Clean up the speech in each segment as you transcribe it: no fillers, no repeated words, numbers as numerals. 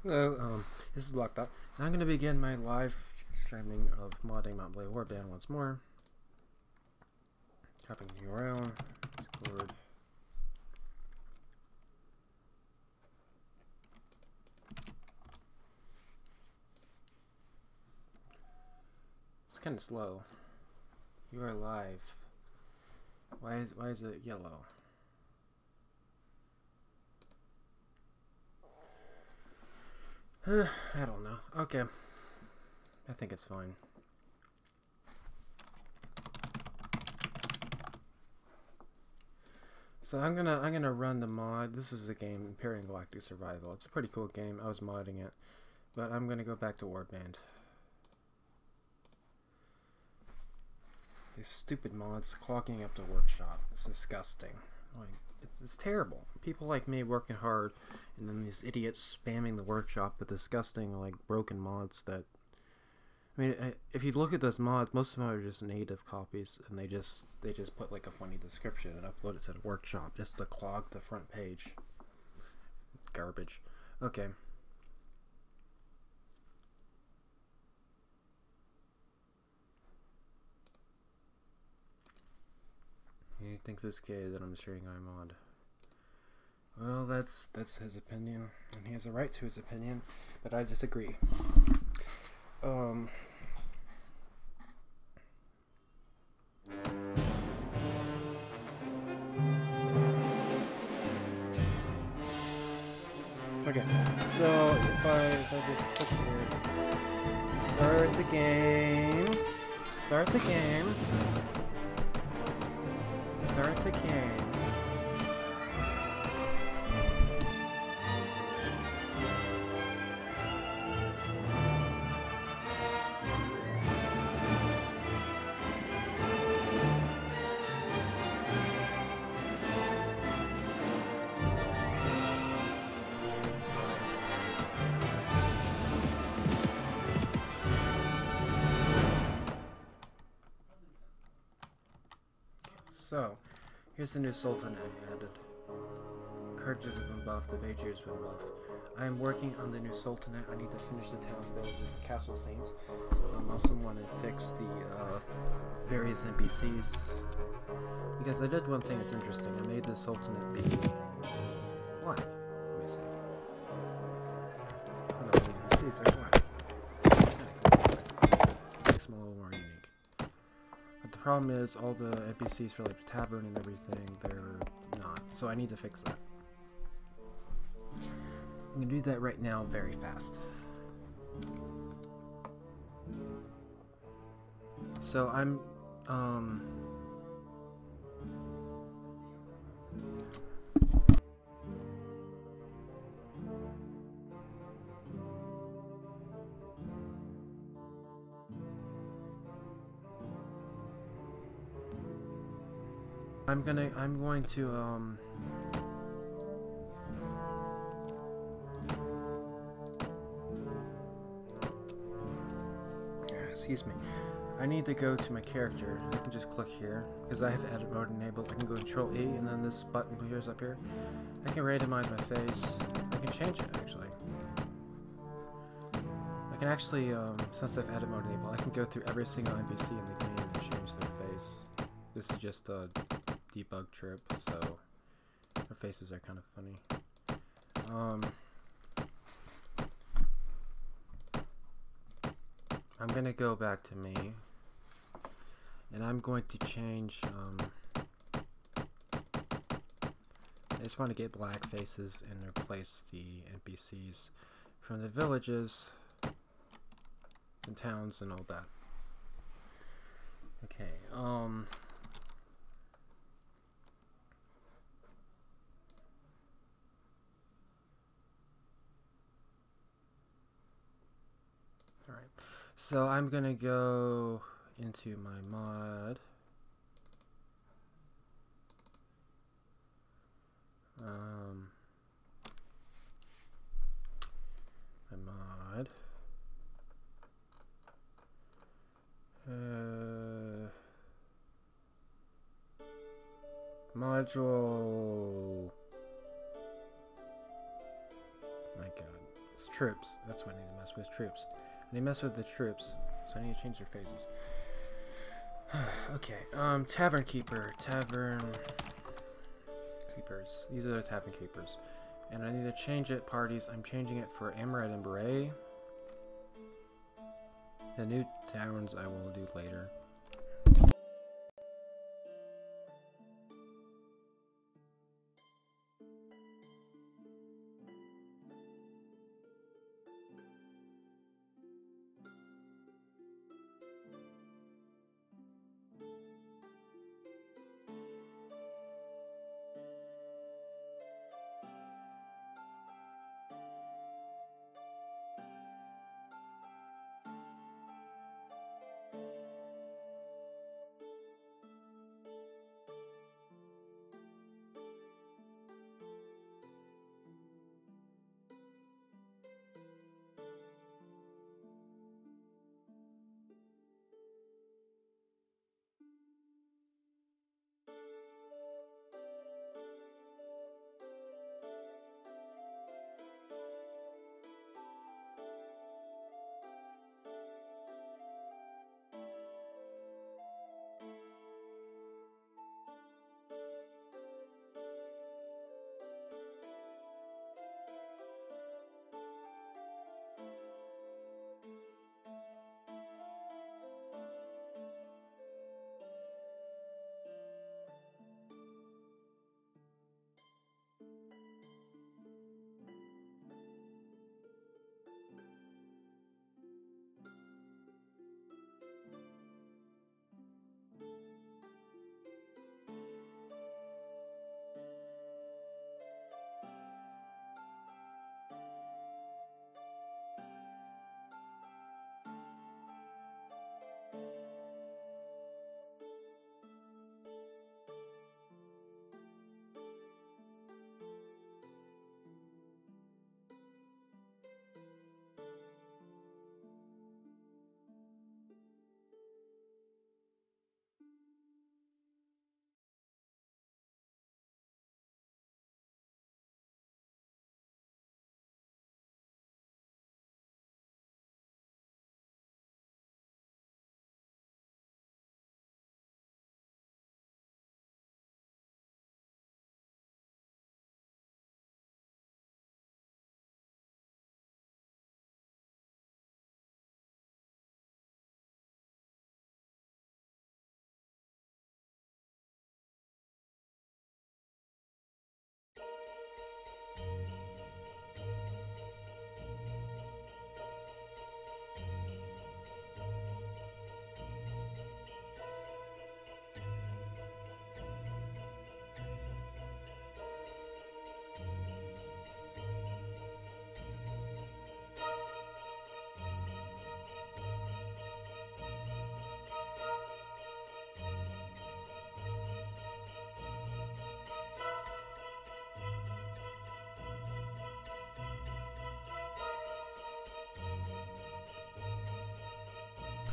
Hello, this is Locked Up, and I'm going to begin my live streaming of modding Mount Blade Warband once more. Copying the URL, Discord. It's kind of slow. You are live. Why is it yellow? I don't know. Okay. I think it's fine. So I'm gonna run the mod. This is a game, Imperial Galactic Survival. It's a pretty cool game. I was modding it. But I'm gonna go back to Warband. These stupid mods clogging up the workshop. It's disgusting. Like, it's terrible. People like me working hard, and then these idiots spamming the workshop with disgusting, like, broken mods that... I mean, if you look at those mods, most of them are just native copies, and they just put, like, a funny description and upload it to the workshop just to clog the front page. Garbage. Okay. He thinks this kid that I'm sharing my mod. Well, that's his opinion, and he has a right to his opinion, but I disagree. Okay, so if I just click here, start the game. Start the game. So, here's the new Sultan I added. Courage has been buffed, the Vagir has been buffed. I am working on the new Sultanate. I need to finish the town villages, castle scenes. I also want to fix the various NPCs. Because I did one thing that's interesting. I made the Sultanate be black. Let me see. Oh, no, the NPCs are black. Makes them a little more unique. But the problem is all the NPCs for like the tavern and everything, they're not. So I need to fix that. I'm gonna do that right now very fast. So I'm going to excuse me. I need to go to my character. I can just click here because I have edit mode enabled. I can go Control E and then this button appears up here. I can randomize my face. I can change it actually. I can actually, since I've edit mode enabled, I can go through every single NPC in the game and change their face. This is just a debug trip, so their faces are kind of funny. I'm gonna go back to me, and I'm going to change, I just want to get black faces and replace the NPCs from the villages and towns and all that. Okay, alright. So I'm gonna go into my mod. My mod. Module. My God. It's troops. That's what I need to mess with. Troops. I need to mess with the troops, so I need to change their faces. Okay, Tavern Keeper. Tavern Keepers. These are the Tavern Keepers. And I need to change it, parties. I'm changing it for Amaret and Beret. The new taverns I will do later.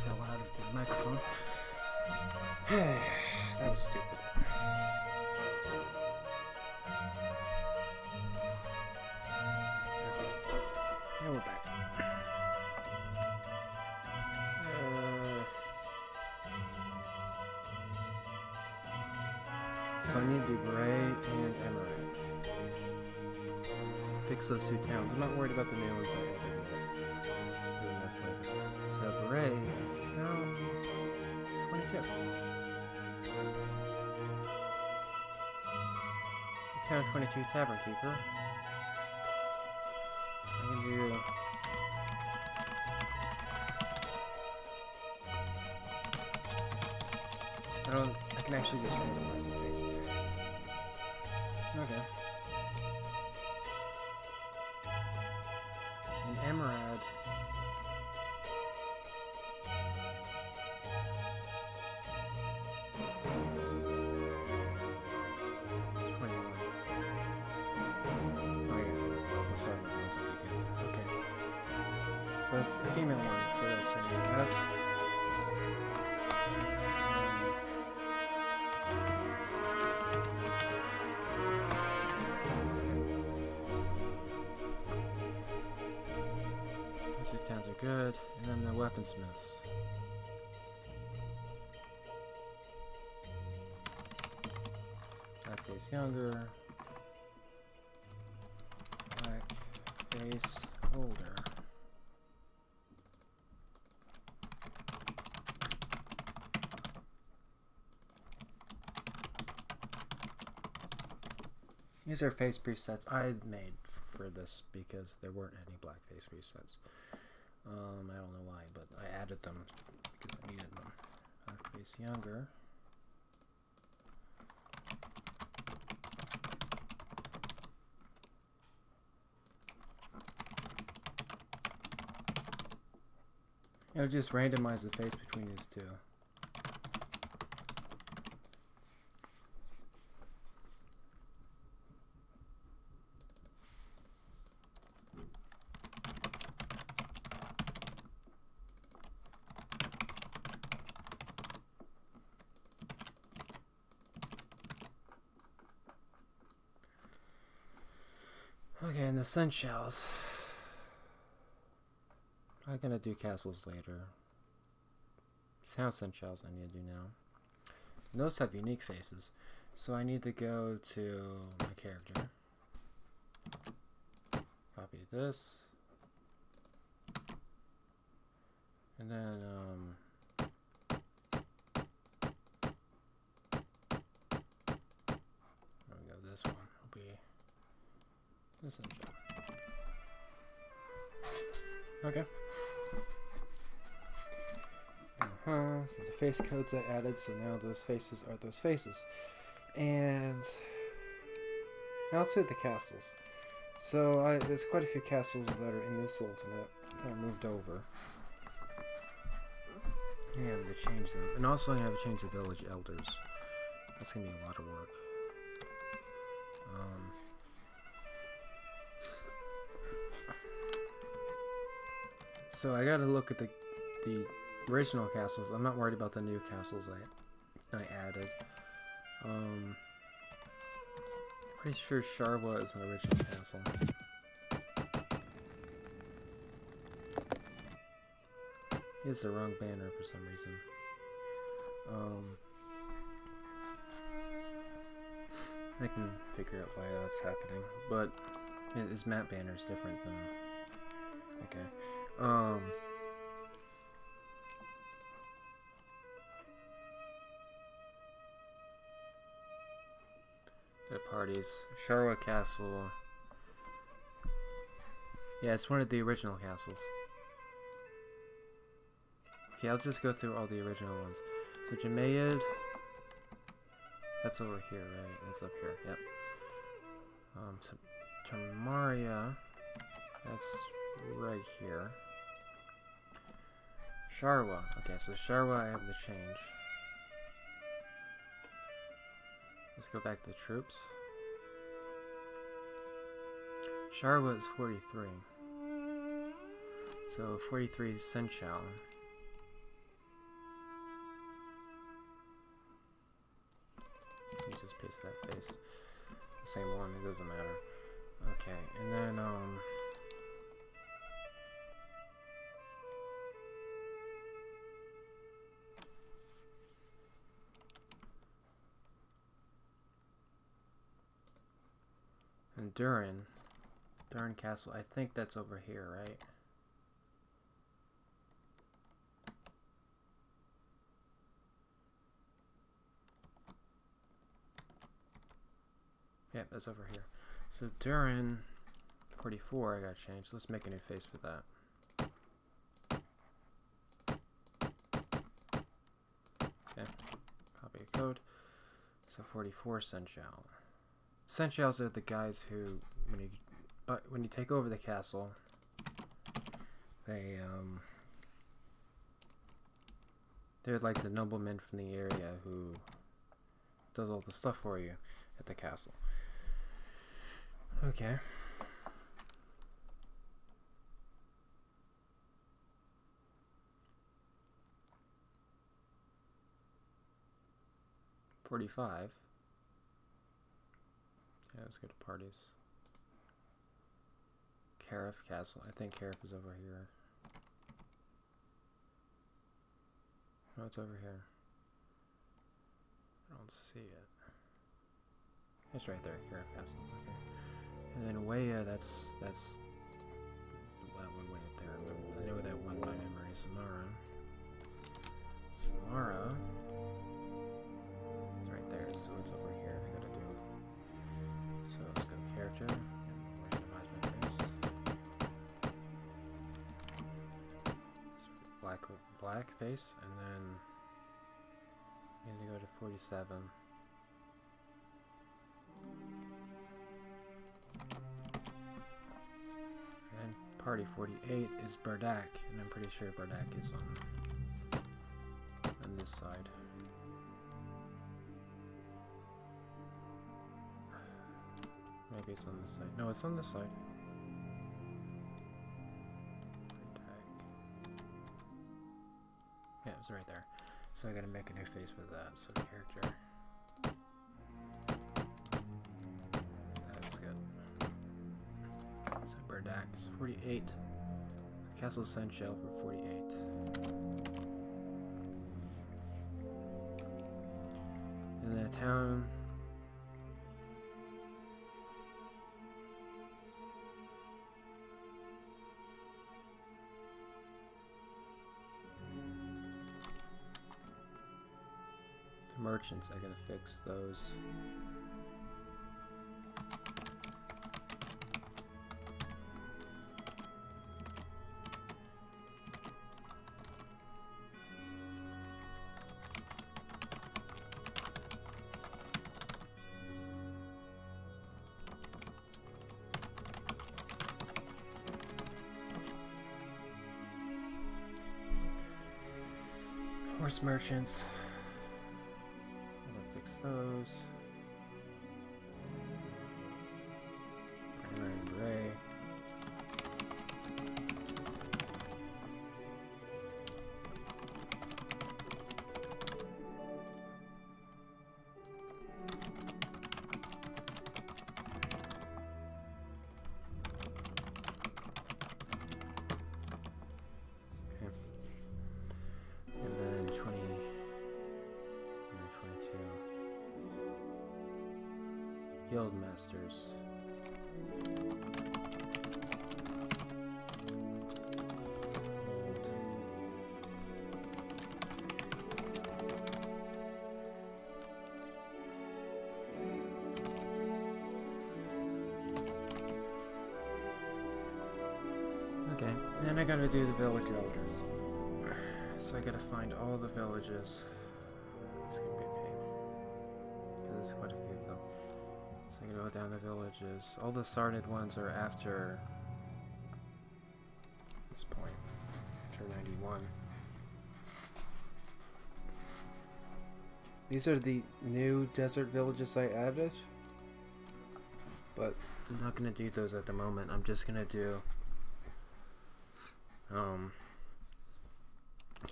Fell out of the microphone. That was stupid. And we're back. So I need to do Bray and Emerald. Fix those two towns. I'm not worried about the new ones that I doing this later. So Bray is town 22. The town 22 Tavern Keeper. I can do I can actually just randomize the face. Okay. And Emerald. Okay. So it's the female one for this, and you have two towns are good, and then the weaponsmiths. Black face younger. Black face older. These are face presets I made for this because there weren't any black face presets. I don't know why, but I added them because I needed them. Black face younger. It'll just randomize the face between these two. Okay, and the sun shells. I'm gonna do castles later. Town sun shells I need to do now. And those have unique faces, so I need to go to my character. Copy this, and then there we go. This one will be this sun shell. Okay. So the face codes I added, so now those faces are those faces. And now let's hit the castles. So there's quite a few castles that are in this Sultanate that I moved over. And I'm going to change them. And also I'm going to have to change the village elders. That's going to be a lot of work. So I got to look at the original castles. I'm not worried about the new castles I added. Pretty sure Sharwa is an original castle. He has the wrong banner for some reason. I can figure out why that's happening, but his map banner is different than. Okay. The parties. Sharwa Castle. Yeah, it's one of the original castles. Okay, I'll just go through all the original ones. So Jamaid, that's over here, right? It's up here, yep. Tamaria, that's right here. Sharwa, okay, so Sharwa I have to change. Let's go back to the troops. Sharwa is 43. So 43 is Senchal. Let me just paste that face. The same one, it doesn't matter. Okay, and then and Durin Castle, I think that's over here, right? Yep, that's over here. So Durin 44, I gotta change. Let's make a new face for that. Okay, copy a code. So 44 Senchal. Senchals are the guys who, when you take over the castle, they're like the noblemen from the area who does all the stuff for you at the castle. Okay. $45. Yeah, let's go to parties. Carif Castle. I think Carif is over here. Oh, it's over here. I don't see it. It's right there, Carrot Castle. Okay. And then way, that's well, one way up there. I know that one by memory. Samara. Samara is right there, so it's over here. I gotta do. So let's go character and randomize my face. So black face, and then I'm gonna go to 47. And party 48 is Bardak, and I'm pretty sure Bardak is on this side. Maybe it's on this side. No, it's on this side. Bardak. Yeah, it's right there. So I gotta make a new face with that. So character. That's good. So Bardak is 48. Castle Sandshell for 48. And the town. Merchants, I gotta fix those. Horse merchants. Those. Primary gray. Okay. And then 20. Guild Masters. Okay, and I gotta do the village elders. So I gotta find all the villages. It's gonna be a pain. There's quite a few of them. So I gotta go down the villages. All the started ones are after this point. After 91. These are the new desert villages I added. But I'm not gonna do those at the moment. I'm just gonna do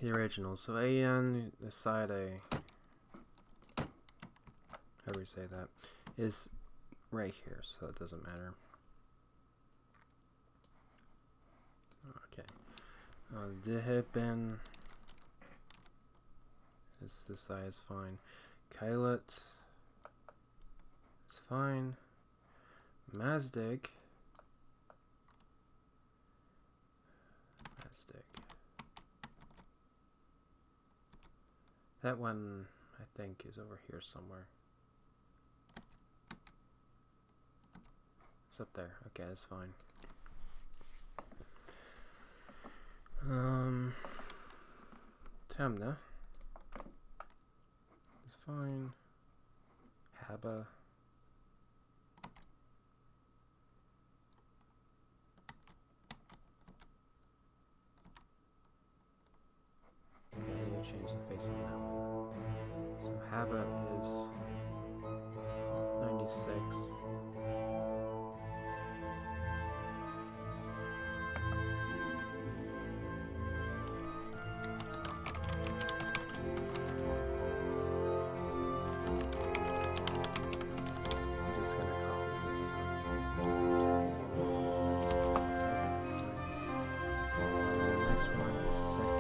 the original. So on the side however you say that, is right here, so it doesn't matter. Okay. Dihibin is this side is fine. Kailat is fine. Mazdig. That one, I think, is over here somewhere. It's up there. Okay, that's fine. Temna is fine. Haba. Change the face of that one. So Haba is 96. I'm just gonna copy this. Next one is sick.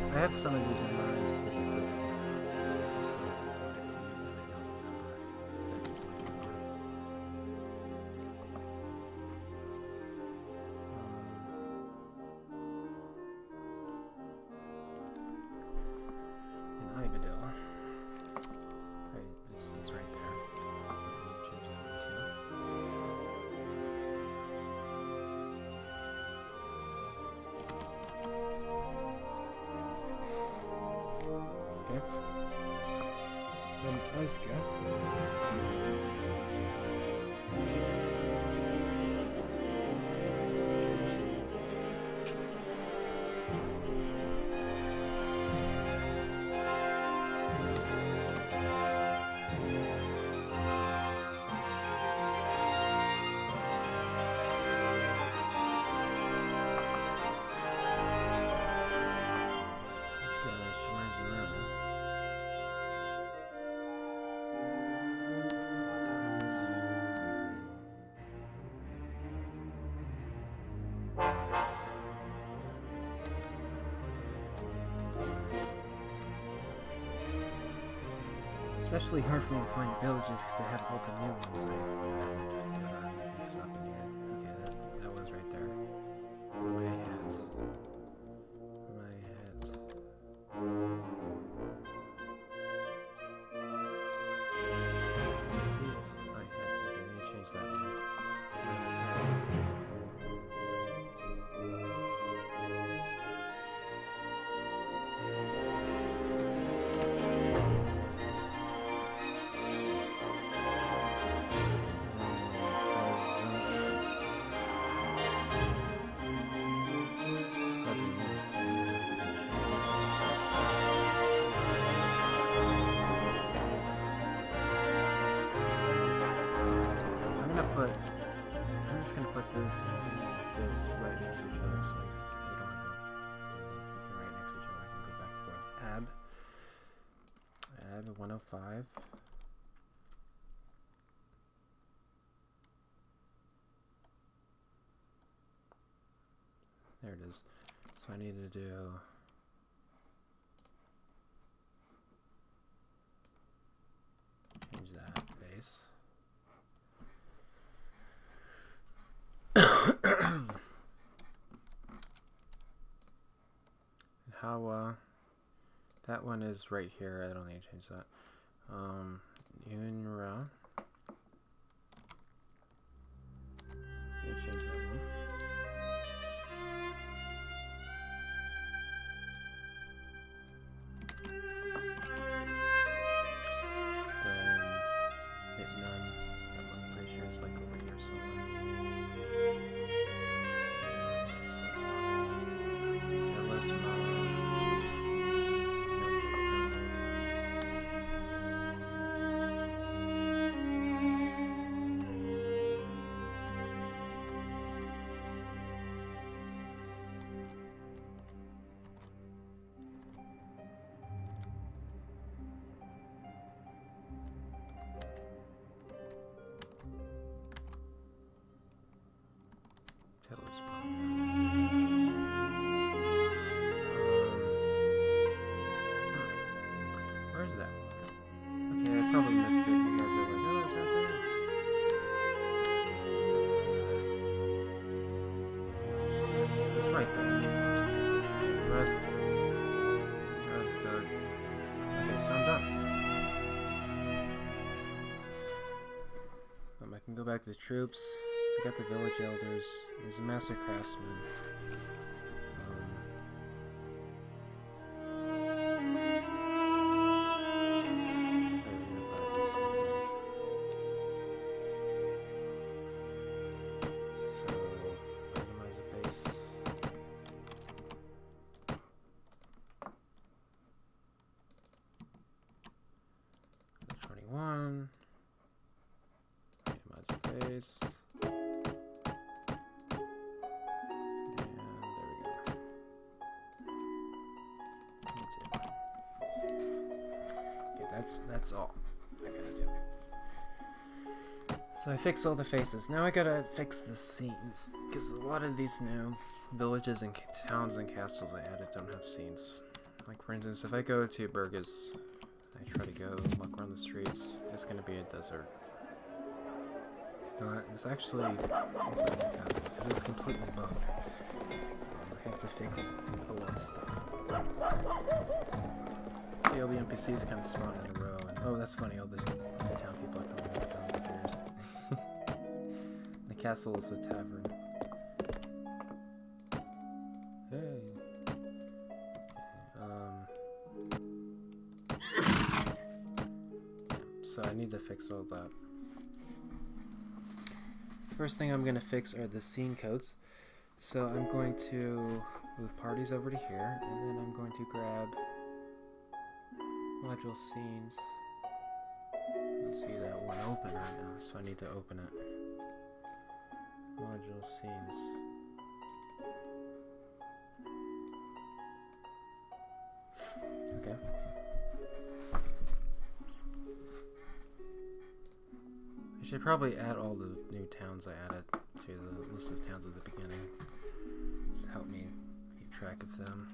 I have some of these memorized because I played the game. So if you usually don't remember, it's actually 21. And Ibadil. Right, it's right there. So you change that one too. Okay. Then Ozka. Especially hard for me to find villages because I have all the new ones that are mixed up in here. Okay, that one's right there. My head. My head. My head. Okay, let me change that one. My head. I'm just gonna put this and this right next to each other so we don't have to put them right next to each other. I can go back and forth. Ab 105. There it is. So I need to do change that base. How that one is right here. I don't need to change that. Yunra. Need to change that one. Then hit none. I'm pretty sure it's like over here somewhere. So it's fine. Tailless Mom. Where's that one? Okay, I probably missed it. You guys are like, oh, it's right there. It's right there. Rest. Okay, so I'm done. I can go back to the troops. I got the village elders. There's a master craftsman. 21. Minimize face. And there we go. 22. Okay, that's all I gotta do. So I fix all the faces. Now I gotta fix the scenes, because a lot of these new villages and towns and castles I added don't have scenes. Like for instance, if I go to Burgess, I try to go walk around the streets, it's gonna be a desert. It's actually inside the castle, because it's completely bugged. I have to fix a lot of stuff. See, all the NPCs kind of spawn in a row, and oh, that's funny, all the town people are coming up downstairs. The castle is a tavern. Hey. So I need to fix all that. The first thing I'm going to fix are the scene codes. So I'm going to move parties over to here, and then I'm going to grab module scenes. You see that one open right now, so I need to open it. Module scenes. Okay. I should probably add all the new towns I added to the list of towns at the beginning. Just help me keep track of them.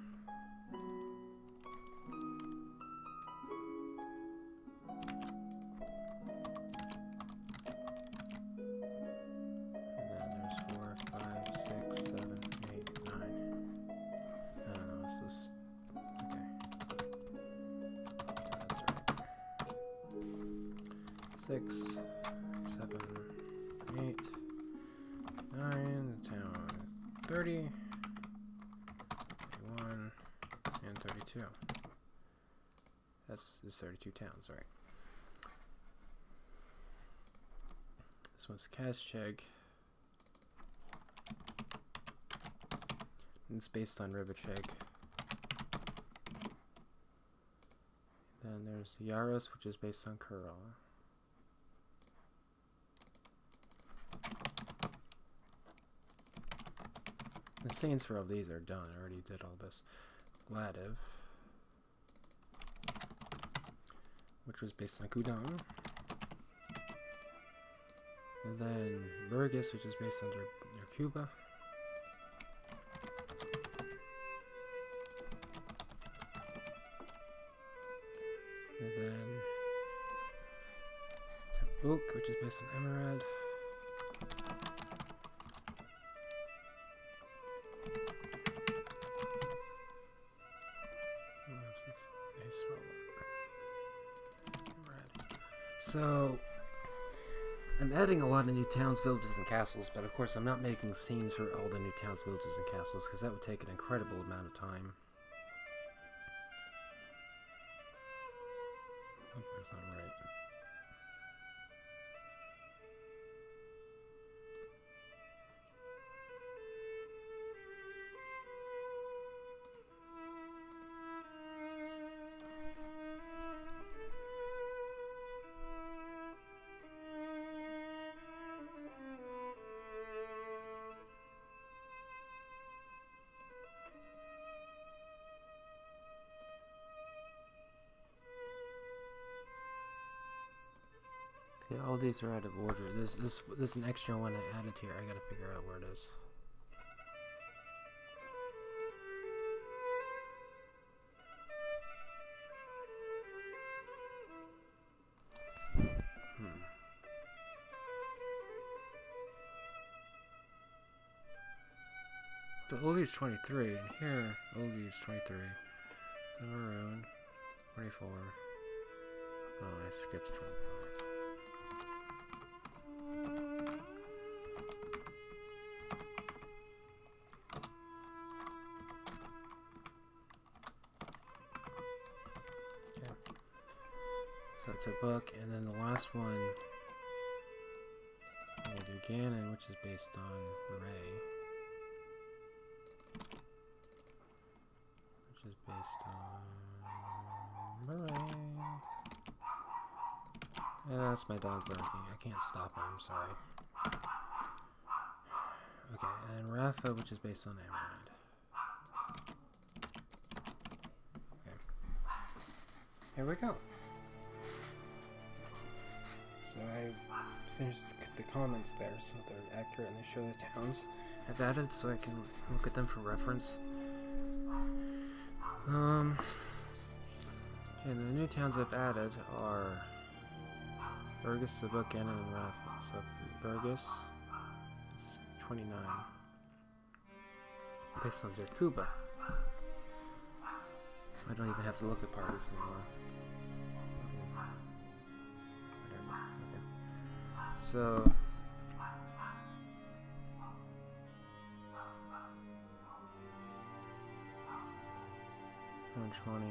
And then there's 4, 5, 6, 7, 8, 9. I don't know, it's this. Okay. That's right. 6, 7, 8, 9, town 30, 31, and 32. That's 32 towns, right? This one's Kazcheg. It's based on Ribacheg. Then there's Yaros, which is based on Kural. The scenes for all these are done. I already did all this. Gladiv, which was based on Kudang. And then Burgess, which is based on Cuba. And then Tabuk, which is based on Emerald. So, I'm adding a lot of new towns, villages, and castles, but of course I'm not making scenes for all the new towns, villages, and castles, because that would take an incredible amount of time. Oh, that's not right. Okay, all these are out of order. There's an extra one I added here. I gotta figure out where it is. The Ogi's 23, and here, Ogi's 23. Maroon, 24. Oh, I skipped 25. Okay. So it's a book, and then the last one, we'll do Ganon, which is based on Ray. Which is based on Murray. Yeah, that's my dog barking. I can't stop him, I'm sorry. Okay, and Rafa, which is based on Amaranth. Okay. Here we go. So I finished the comments there, so they're accurate and they show the towns I've added, so I can look at them for reference. Okay, the new towns I've added are Burgess, the Bookend, and Rafa. So Burgess is 29. Based on Kuba. I don't even have to look at parties anymore. Okay. So 120.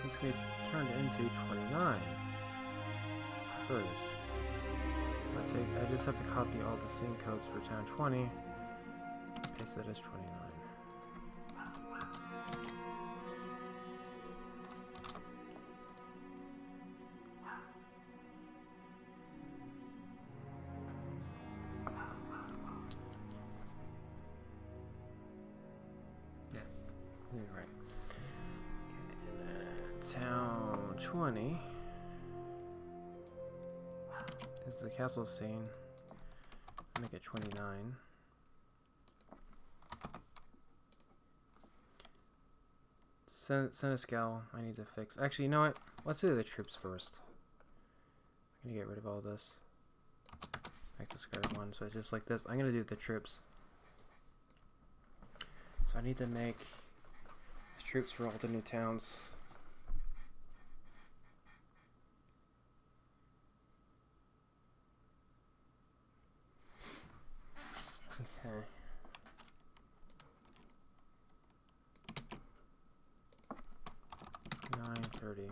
It's going to be turned into 29. First. So I just have to copy all the same codes for town 20. Paste that as 29. Yeah, you're right. Okay, town 20. This is the castle scene. Make it 29. Senescal, I need to fix. Actually, you know what? Let's do the troops first. I'm gonna get rid of all this. Back to square one. So just like this, I'm gonna do the troops. So I need to make troops for all the new towns. Okay. $9.30.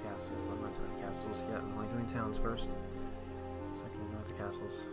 Castles. I'm not doing castles yet. I'm only doing towns first, so I can ignore the castles.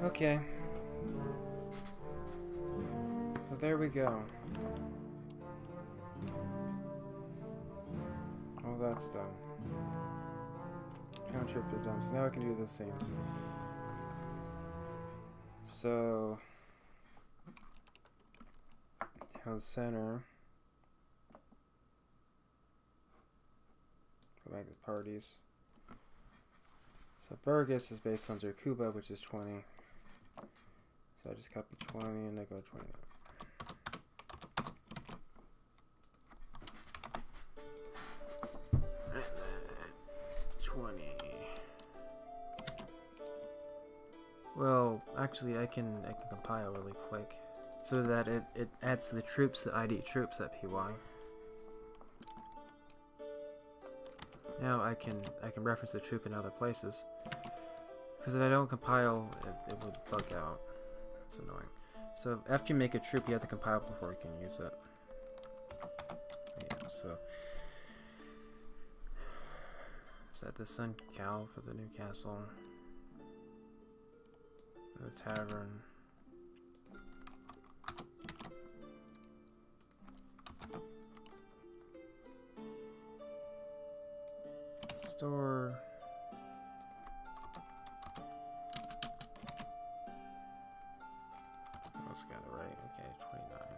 Okay. So there we go. All that's done. Town trip are done. So now I can do the scenes. So town center. Go back to parties. So Burgess is based on Jakuba, which is 20. So I just copy 20 and I go 29. 20. Well, actually, I can compile really quick, so that it adds to the troops, the ID troops at PY. Now I can reference the troop in other places, because if I don't compile, it would bug out. It's annoying. So after you make a troop, you have to compile before you can use it. Yeah. So set the Sun Cal for the new castle. The tavern. Store. Almost got it right. Okay, 29.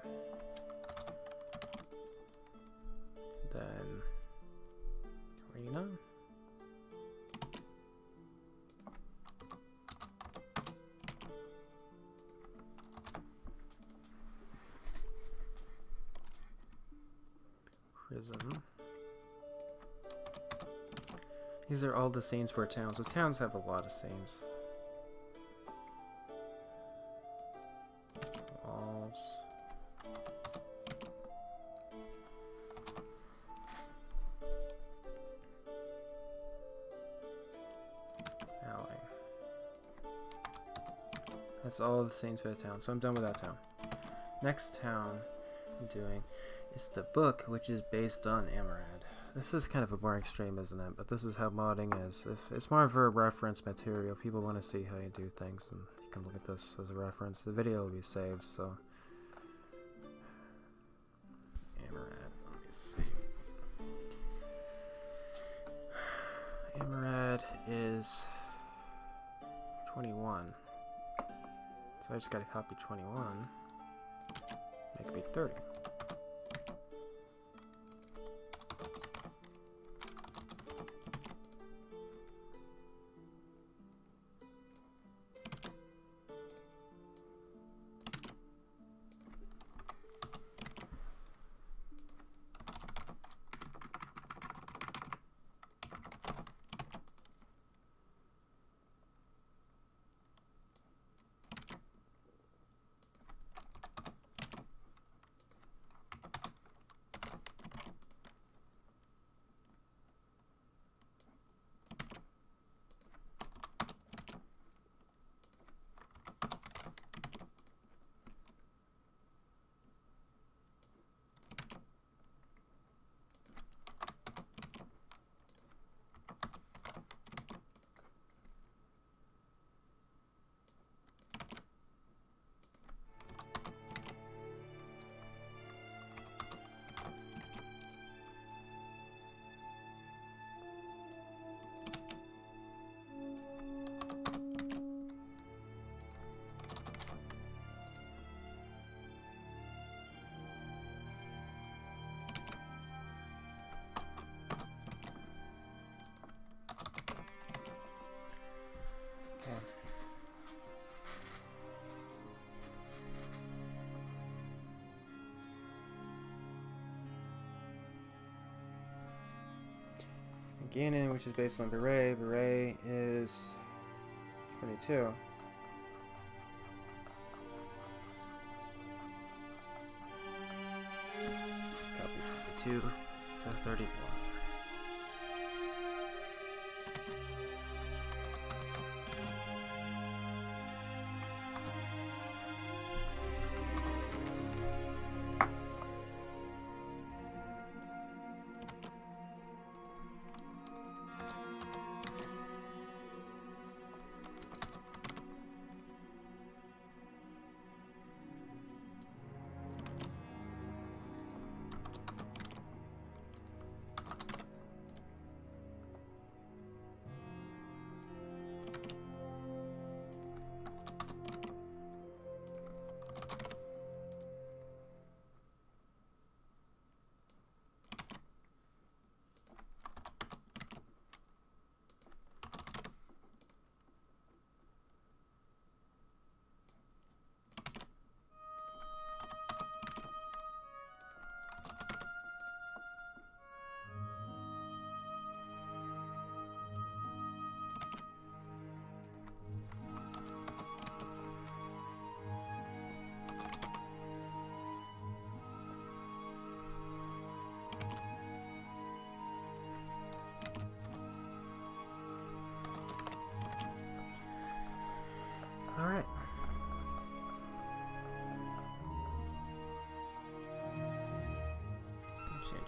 Then arena. Prison. These are all the scenes for towns. So towns have a lot of scenes. Walls. Alley. That's all the scenes for the town. So I'm done with that town. Next town I'm doing is the book, which is based on Amarad. This is kind of a boring stream, isn't it? But this is how modding is. If it's more of a reference material, people want to see how you do things, and you can look at this as a reference. The video will be saved, so Amarad, let me see. Amarad is 21. So I just gotta copy 21. Make it be 30. Ganon, which is based on Beret. Beret is 22. Copy 22 to 31.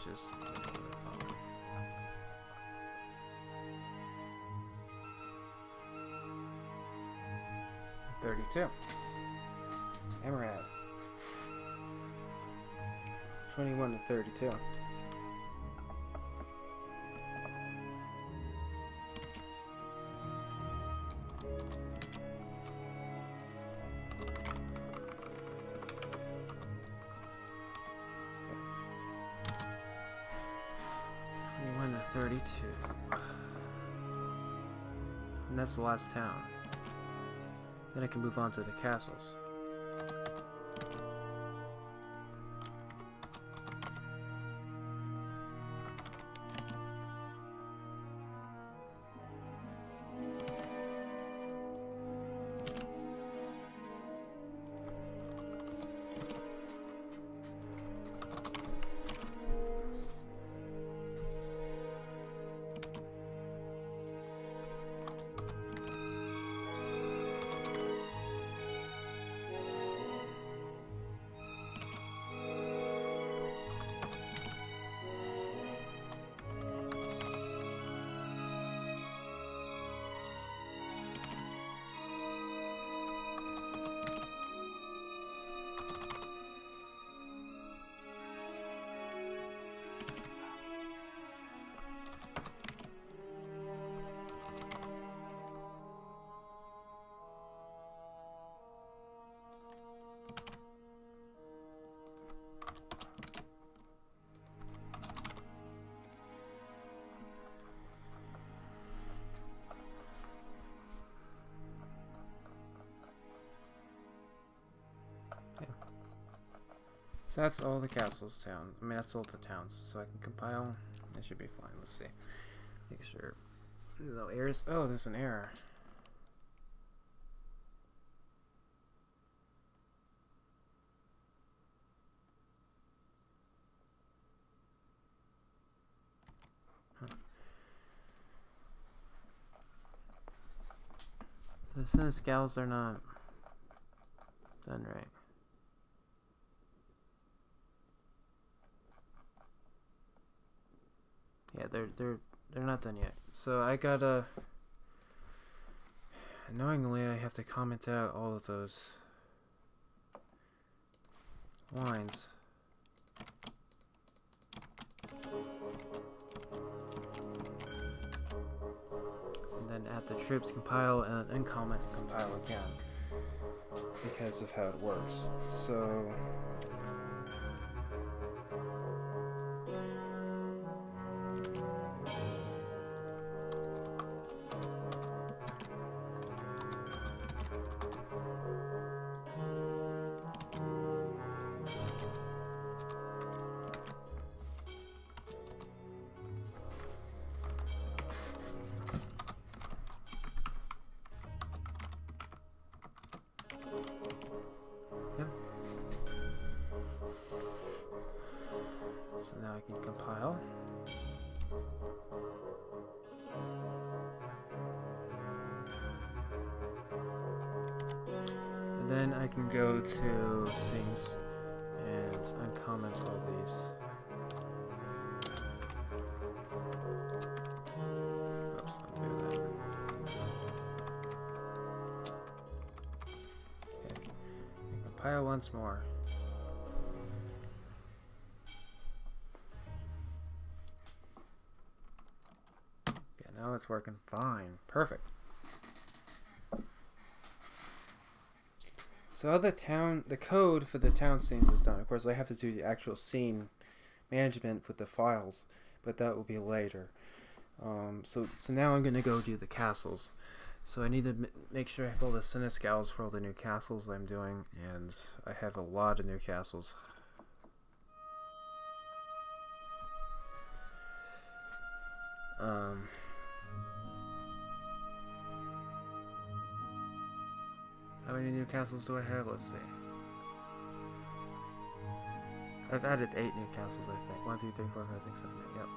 which is 32. Emerald. 21 to 32. To 32. And that's the last town. Then I can move on to the castles. So that's all the castles town. I mean, that's all the towns. So I can compile. That should be fine. Let's see. Make sure. No errors. Oh, there's an error. Huh. So the scales are not done right. Yeah, they're not done yet. So I gotta, annoyingly, I have to comment out all of those lines. And then add the troops, compile, and uncomment, compile again. Because of how it works. So now I can compile. And then I can go to scenes and uncomment all these. Oops, undo that. Okay. And compile once more. Now it's working fine. Perfect. So the code for the town scenes is done. Of course, I have to do the actual scene management with the files, but that will be later. So now I'm going to go do the castles. So I need to make sure I have all the Cinescals for all the new castles I'm doing, and I have a lot of new castles. How many new castles do I have? Let's see. I've added 8 new castles, I think. 1, 2, 3, 4, 5, 6, 7, 8. Yep.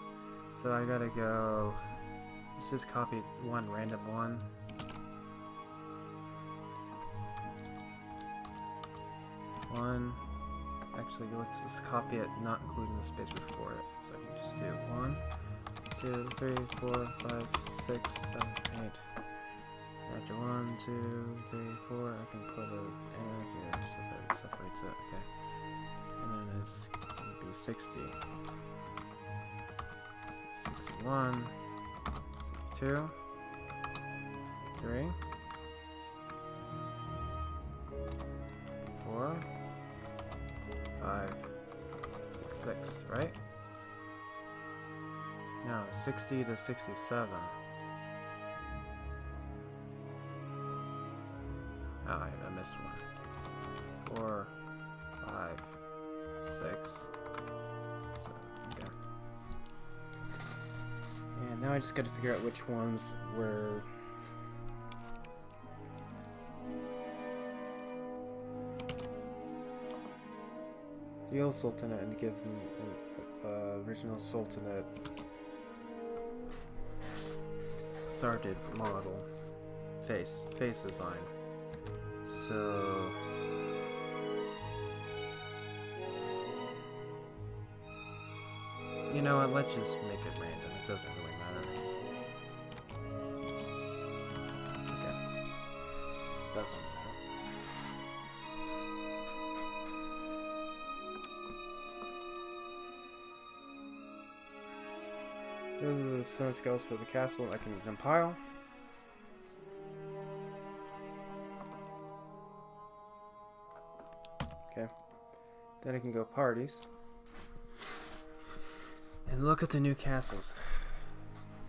So I gotta go. Let's just copy one random one. One. Actually, let's just copy it, not including the space before it. So I can just do 1, 2, 3, 4, 5, 6, 7, 8. After 1, 2, 3, 4, I can put an arrow here so that it separates it. Okay. And then it's going to be 60. 61, 62, 3, 4, 5, 6, 6, right? No, 60 to 67. Oh, I missed one. 4, 5, 6, 7. Okay. And now I just got to figure out which ones were the old Sultanate and give them an original Sultanate started model face design. So you know what, let's just make it random. It doesn't really matter. Okay. Doesn't matter. So this is the stone scales for the castle. I can compile. Okay. Then I can go parties. And look at the new castles.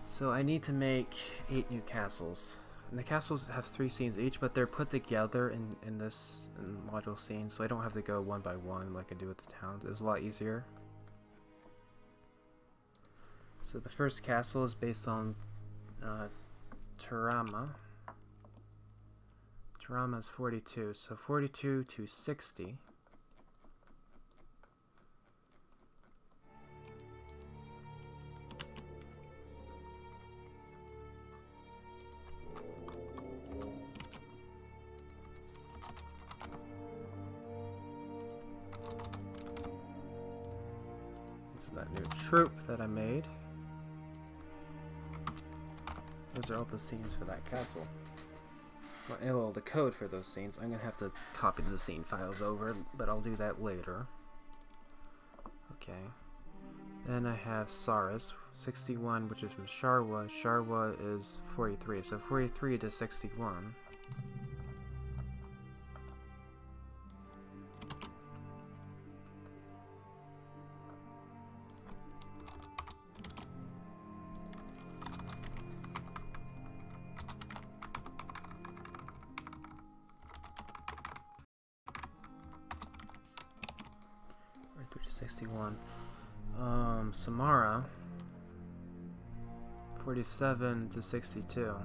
So I need to make 8 new castles. And the castles have 3 scenes each, but they're put together in this module scene, so I don't have to go one by one like I do with the towns. It's a lot easier. So the first castle is based on Tarama. Tarama is 42, so 42 to 60. This is that new troop that I made. Those are all the scenes for that castle. Well, the code for those scenes, I'm going to have to copy the scene files over, but I'll do that later. Okay. Then I have Saras, 61, which is from Sharwa. Sharwa is 43, so 43 to 61. To 61. Samara 47 to 62.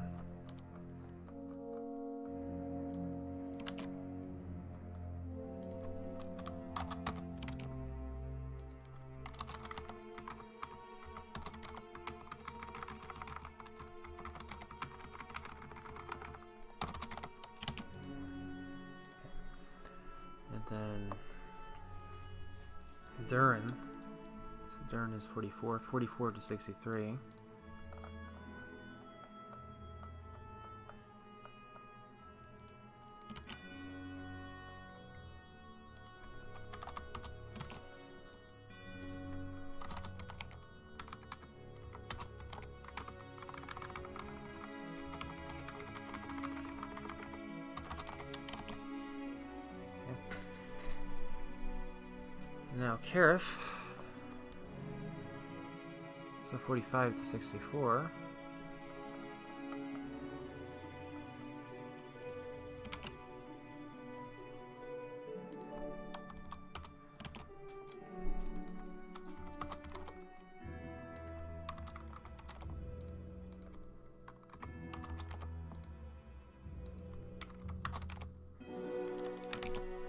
And then Durin. So Durin is 44 to 63. Now Karif, so 45 to 64.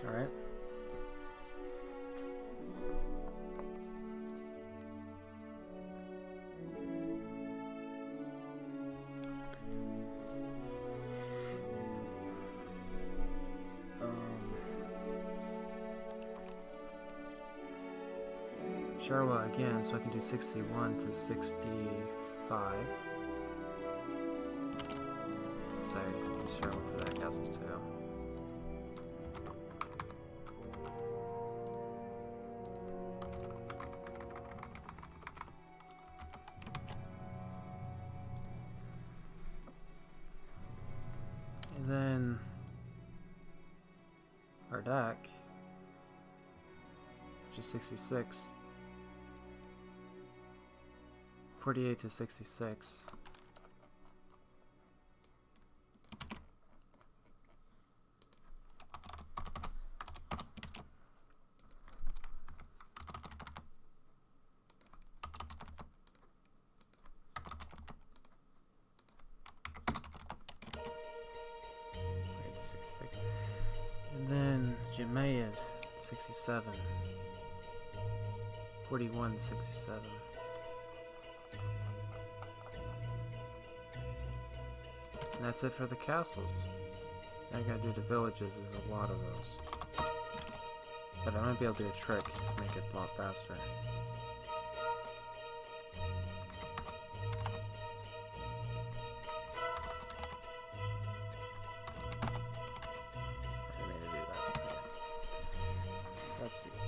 All right. Sharwa again, so I can do 61 to 65. So I use Sharwa for that castle too. And then our deck, which is 66. 48 to 66. And then Jemaid, 67. 41 to 67. And that's it for the castles. Now I gotta do the villages, there's a lot of those. But I might be able to do a trick to make it a lot faster.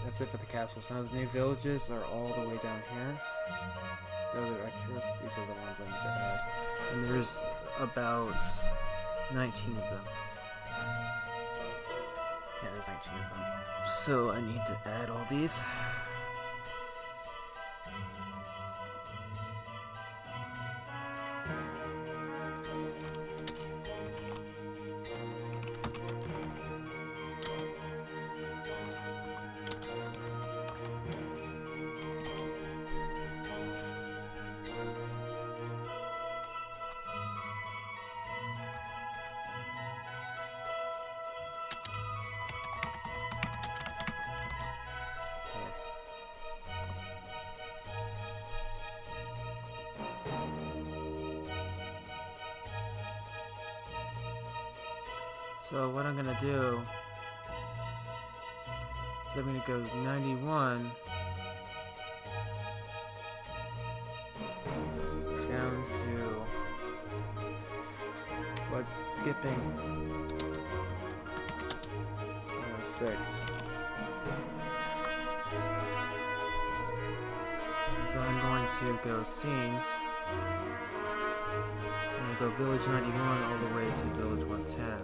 That's it for the castles. Now the new villages are all the way down here. The other extras, these are the ones I need to add. And there's about 19 of them. Yeah, there's 19 of them. So I need to add all these. So what I'm gonna do is I'm gonna go 91 down to what's skipping 106. So I'm going to go scenes. I'm gonna go village 91 all the way to village 110.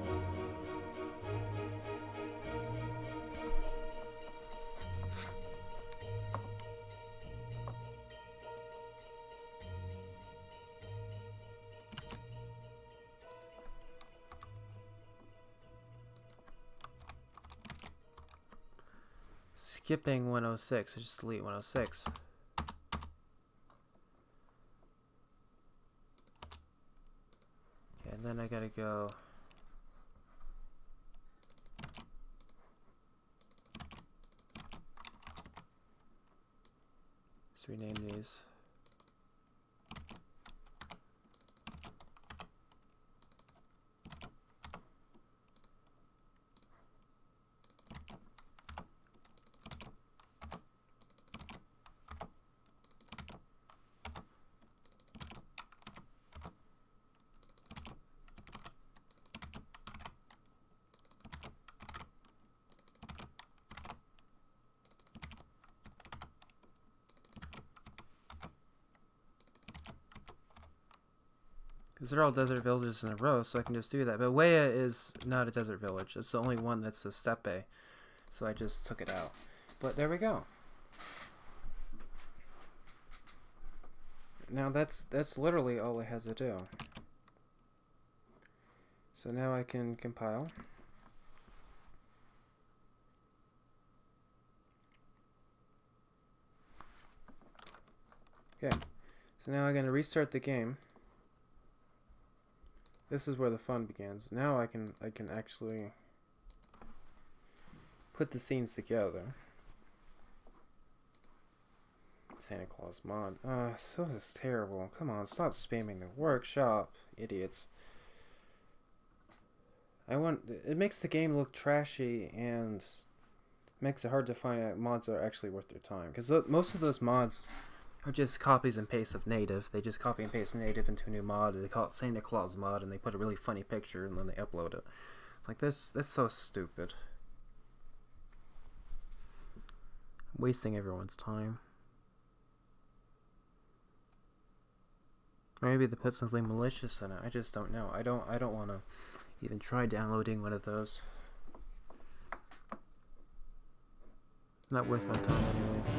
Skipping 106, so just delete 106. Okay, and then I gotta go let's rename these. Because they're all desert villages in a row, so I can just do that. But Wea is not a desert village. It's the only one that's a steppe. So I just took it out. But there we go. Now that's literally all I had to do. So now I can compile. Okay. So now I'm going to restart the game. This is where the fun begins. Now I can actually put the scenes together. Santa Claus mod. So this is terrible. Come on, stop spamming the workshop, idiots. It makes the game look trashy and makes it hard to find out mods that are actually worth their time. Because most of those mods are just copies and pastes of native. They just copy and paste native into a new mod, and they call it Santa Claus mod, and they put a really funny picture, and then they upload it. Like, that's so stupid. Wasting everyone's time. Maybe they put something malicious in it. I just don't know. I don't want to even try downloading one of those. Not worth my time anyways.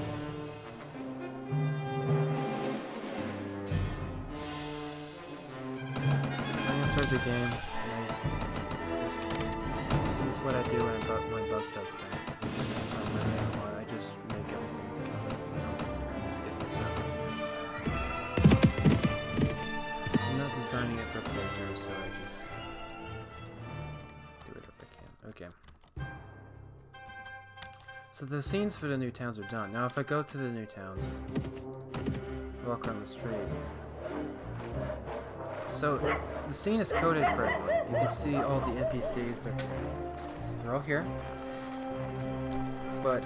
I'm gonna start the game. This is what I do when I'm bug testing. I just make everything kind of, just get obsessive. I'm not designing it for playthrough, so I just do it if I can. Okay. So the scenes for the new towns are done. Now if I go to the new towns, walk on the street. So the scene is coded correctly. You can see all the NPCs, they're all here. But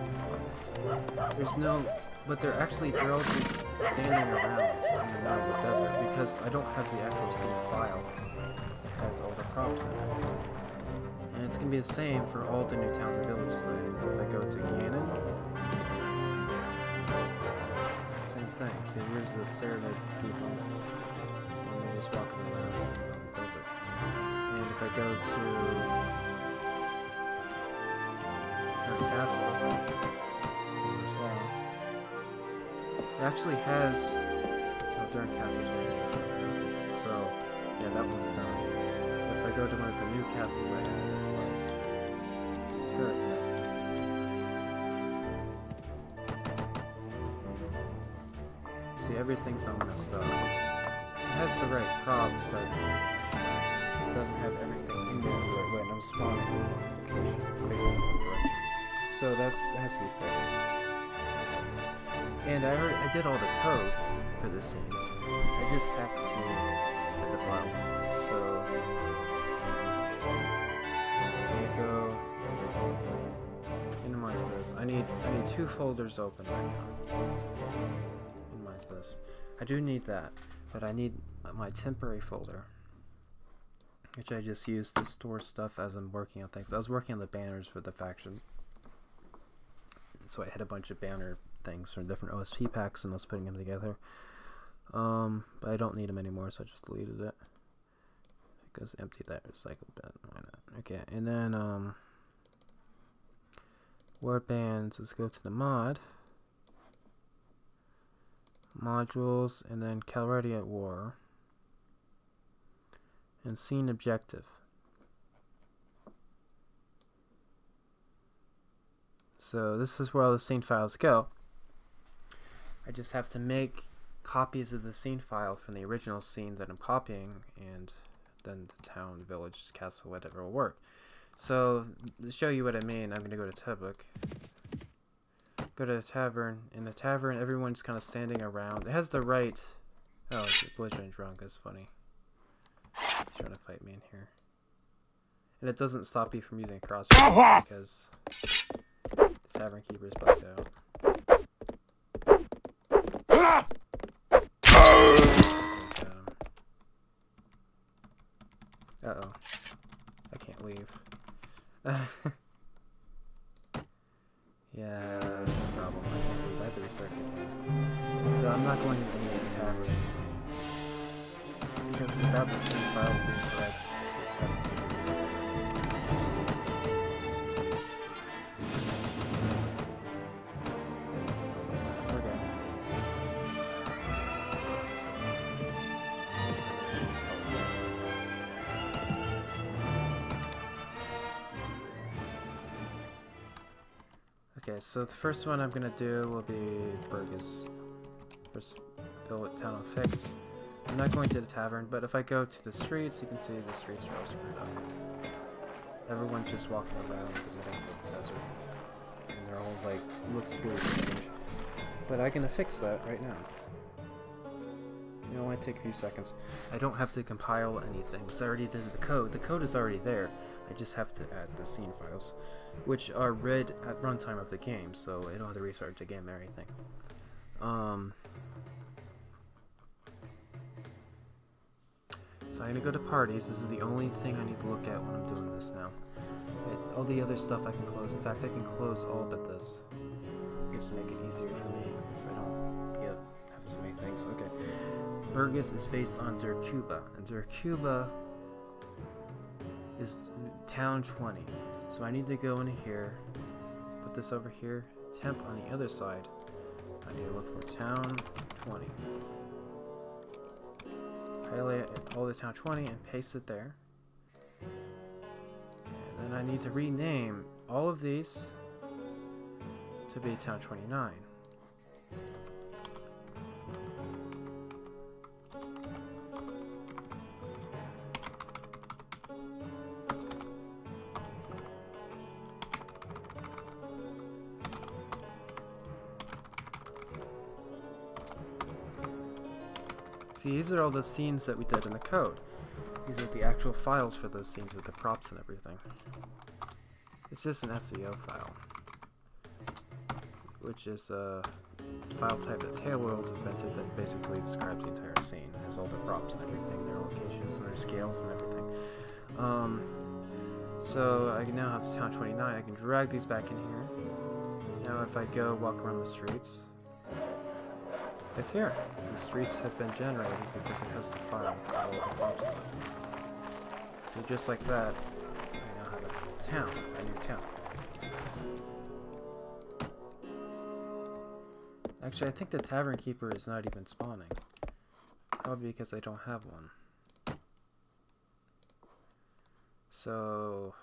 they're all just standing around in the middle of the desert because I don't have the actual scene file that has all the props in it. And it's going to be the same for all the new towns and villages. If I go to Ganon, same thing. See, here's the Serenade people. And they're just walking around in the desert. And if I go to Durn Castle, it actually has... Oh, Durn Castle's right here. So, yeah, that one's done. If I go to one of the new castles I have, see, everything's all messed up. It has the right prop, but it doesn't have everything in there the right way, and I'm spawning in the location facing the wrong direction. So it has to be fixed. And I did all the code for this scene. I just have to put the files. So go minimize this. I need 2 folders open right now. Minimize this. I do need that, but I need my temporary folder, which I just use to store stuff as I'm working on things. I was working on the banners for the faction, so I had a bunch of banner things from different OSP packs, and I was putting them together. But I don't need them anymore, so I just deleted it. Goes empty that recycle bin. Why not? Okay, and then Warband. Let's go to the mod modules, and then Calready at War, and scene objective. So this is where all the scene files go. I just have to make copies of the scene file from the original scene that I'm copying, and then the town, village, castle, whatever will work. So, to show you what I mean, I'm going to go to Tebuk. Go to the tavern. In the tavern, everyone's kind of standing around. It has the right... Oh, it's belligerent drunk. That's funny. He's trying to fight me in here. And it doesn't stop you from using a crossbow because the tavern keeper is bugged out. Uh-oh. I can't leave. Yeah, that's the problem. I can't leave. I have to restart the game. So I'm not going to any of the taverns. Because without the same file being correct, okay, so the first one I'm gonna do will be Burgess. First town I'll fix. I'm not going to the tavern, but if I go to the streets, you can see the streets are all screwed up. Everyone's just walking around in the middle of the desert. And they're all like, looks really strange. But I'm gonna fix that right now. It'll only take a few seconds. I don't have to compile anything, because I already did the code. The code is already there. I just have to add the scene files, which are read at runtime of the game, so I don't have to restart the game or anything. So I'm gonna go to parties. This is the only thing I need to look at when I'm doing this now. All the other stuff I can close. In fact, I can close all but this, just to make it easier for me, so I don't have to make things. Okay. Burgess is based on Cuba, and Cuba is town 20. So I need to go in here, put this over here, temp on the other side. I need to look for town 20. Highlight all the town 20 and paste it there. And then I need to rename all of these to be town 29. See, these are all the scenes that we did in the code. These are the actual files for those scenes with the props and everything. It's just an SEO file, which is a file type that Tailworld's invented that basically describes the entire scene. It has all the props and everything, their locations and their scales and everything. So I now have town 29. I can drag these back in here. Now if I go walk around the streets, it's here. The streets have been generated because it has the file with all the props in it. So just like that, I now have a town, a new town. Actually, I think the Tavern Keeper is not even spawning. Probably because I don't have one. So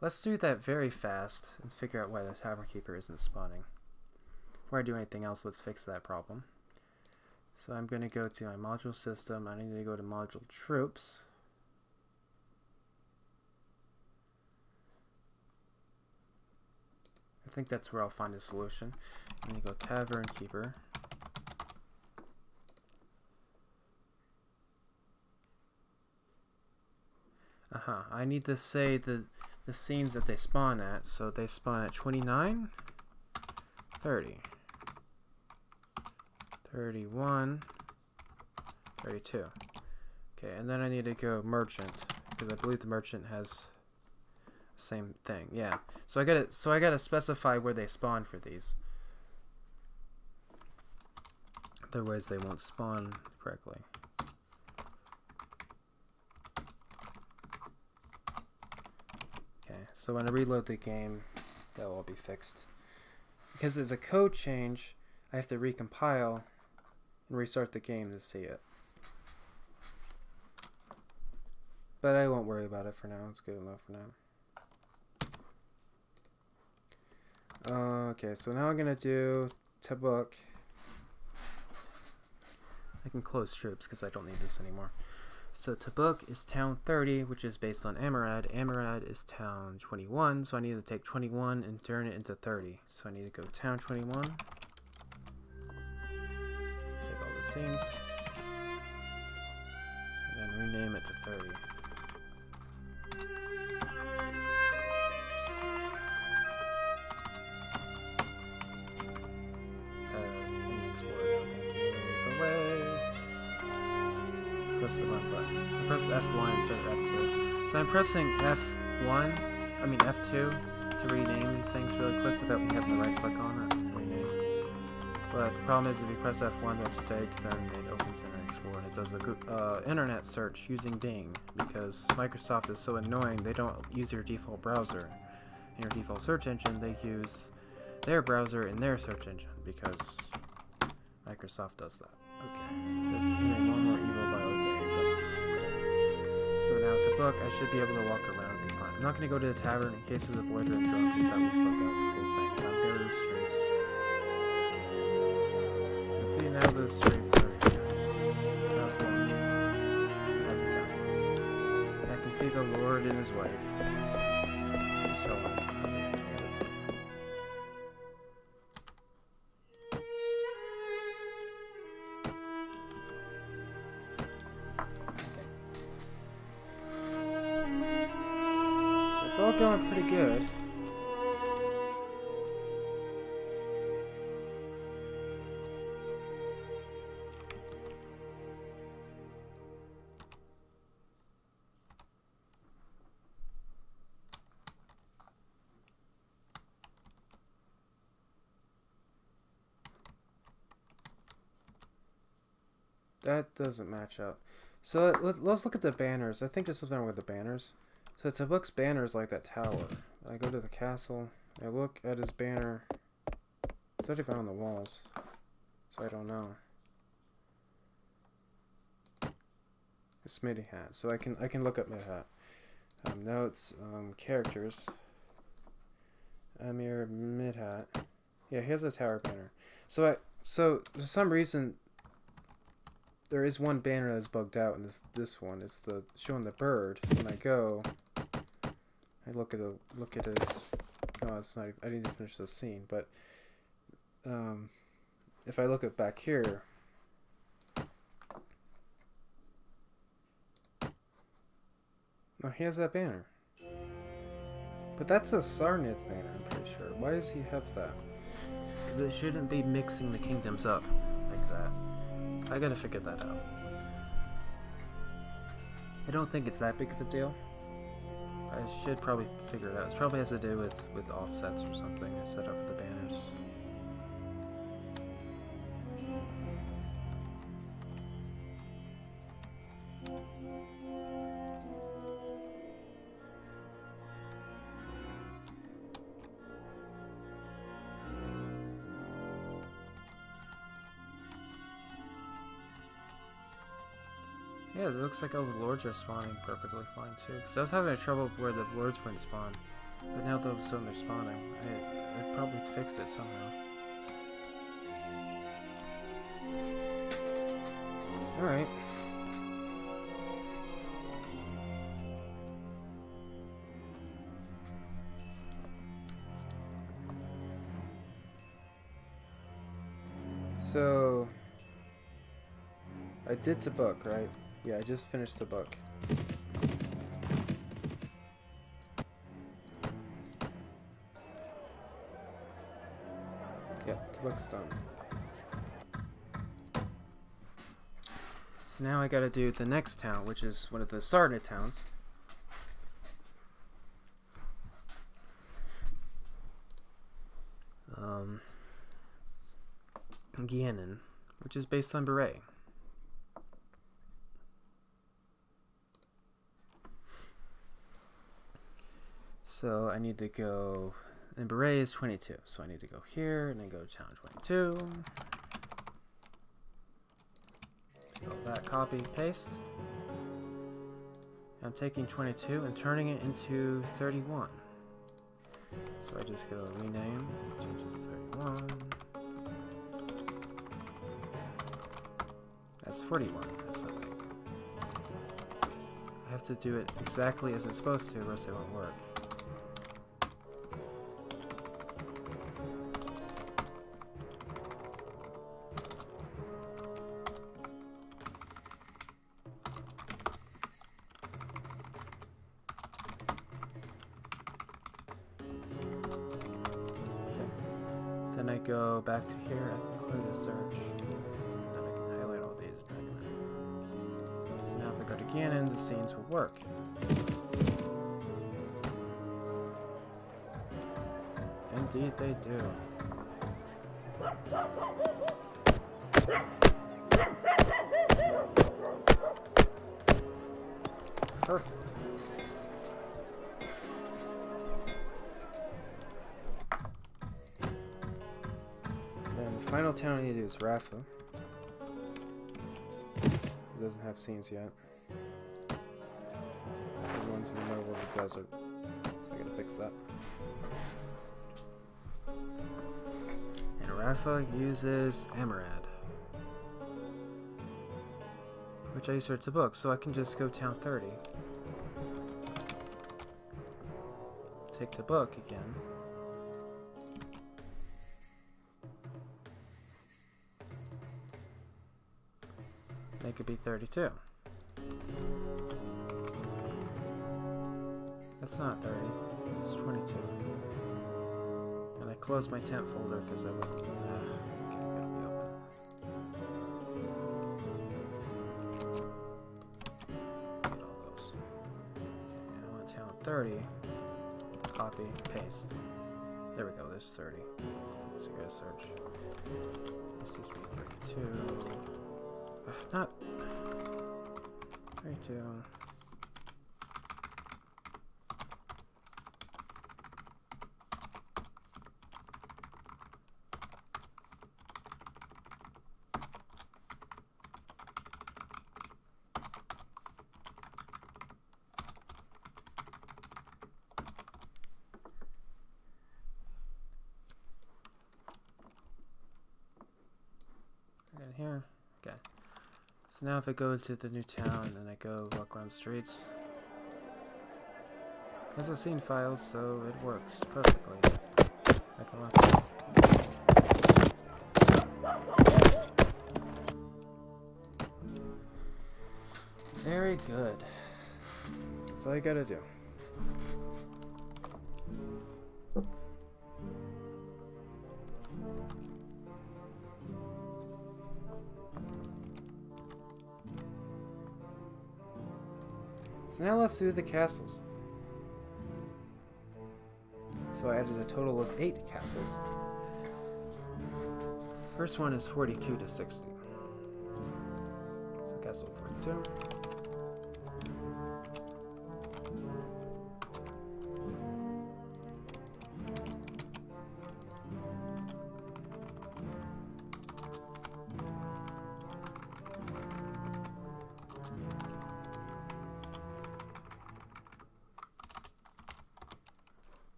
let's do that very fast and figure out why the Tavern Keeper isn't spawning. Before I do anything else, let's fix that problem. So I'm going to go to my module system. I need to go to module troops. I think that's where I'll find a solution. I'm going to go Tavern Keeper. I need to say the scenes that they spawn at. So they spawn at 29, 30. 31, 32. Okay, and then I need to go merchant because I believe the merchant has the same thing. Yeah. So I gotta specify where they spawn for these. Otherwise they won't spawn correctly. Okay, so when I reload the game, that'll all be fixed. Because there's a code change, I have to recompile and restart the game to see it. But I won't worry about it for now. It's good enough for now. Okay, so now I'm going to do Tabuk. I can close troops because I don't need this anymore. So Tabuk is town 30, which is based on Amarad. Amarad is town 21, so I need to take 21 and turn it into 30. So I need to go town 21. Take all the scenes. And then rename it to 30. Press the run button. I pressed F1 instead of F2. So I'm pressing F2 to rename these things really quick without me having the right click on it. Rename. But the problem is if you press F1 by mistake, then it opens Internet Explorer and it does a internet search using Bing because Microsoft is so annoying. They don't use your default browser in your default search engine. They use their browser in their search engine because Microsoft does that. Okay. One more evil bio day. So now to book, I should be able to walk around and be fine. I'm not going to go to the tavern in case there's a belligerent drunk because that would bug out the whole thing. I'll go to the streets. See, now the streets are that's one. How's it going? And I can see the Lord and his wife. Just relax. it's all going pretty good. That doesn't match up. So let's look at the banners. I think there's something wrong with the banners. So to book's banner is like that tower. I go to the castle. I look at his banner. It's not even on the walls, so I don't know. It's midi hat. So I can look up midi hat. Notes, characters. Amir mid hat. Yeah, he has a tower banner. So for some reason, there is one banner that's bugged out, and this one. It's the showing the bird. When I go, I look at his. No, it's not. I didn't even finish the scene, but if I look at back here, no, he has that banner. But that's a Sarnid banner, I'm pretty sure. Why does he have that? Because it shouldn't be mixing the kingdoms up like that. I gotta figure that out. I don't think it's that big of a deal. I should probably figure it out. It probably has to do with offsets or something I set up for the banners. Yeah, it looks like all the lords are spawning perfectly fine too. Because I was having trouble where the lords wouldn't spawn, but now all of a sudden they're spawning. I'd probably fix it somehow. Alright. So I did the book, right? Yeah, I just finished the book. Yep, the book's done. So now I gotta do the next town, which is one of the Sarnid towns. Guianan, which is based on Beret. So I need to go, and Beret is 22, so I need to go here and then go to town 22. So that, copy, paste. I'm taking 22 and turning it into 31. So I just go rename, change it to 31. That's 41. So I have to do it exactly as it's supposed to, or else it won't work. Then I go back to here and include a search. Then I can highlight all these. So now if I go to Guianan, the scenes will work. Indeed they do. Perfect. The final town I need to do is Rafa. It doesn't have scenes yet. Everyone's in the middle of the desert, so I gotta fix that. And Rafa uses Amarad, which I use for the book, so I can just go town 30. Take the book again. Make it be 32. That's not 30. It's 22. And I closed my temp folder because I wasn't. Okay, gotta be open. Get all those. And I want talent 30. Copy, paste. There we go. There's 30. So we're gonna search. SCP 32. Not 32. In here. Okay. So now if I go to the new town and I go walk around the streets, it has a scene files, so it works perfectly. I can walk. Very good. That's all you gotta do. So now let's do the castles. So I added a total of 8 castles. First one is 42 to 60. So castle 42.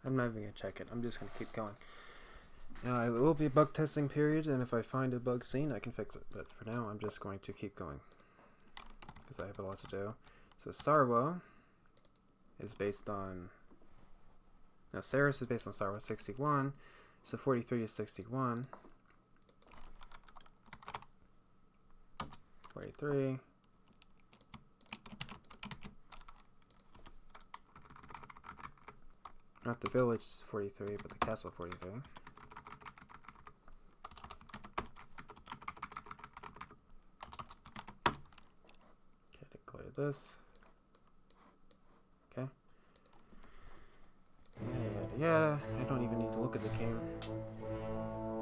I'm not even going to check it. I'm just going to keep going. Now, it will be a bug testing period, and if I find a bug scene, I can fix it. But for now, I'm just going to keep going, because I have a lot to do. So Sarwa is based on... Now, Saris is based on Sarwa 61, so 43 to 61. 43. Not the village 43, but the castle 43. Okay, declare this. Okay. Yeah, I don't even need to look at the game.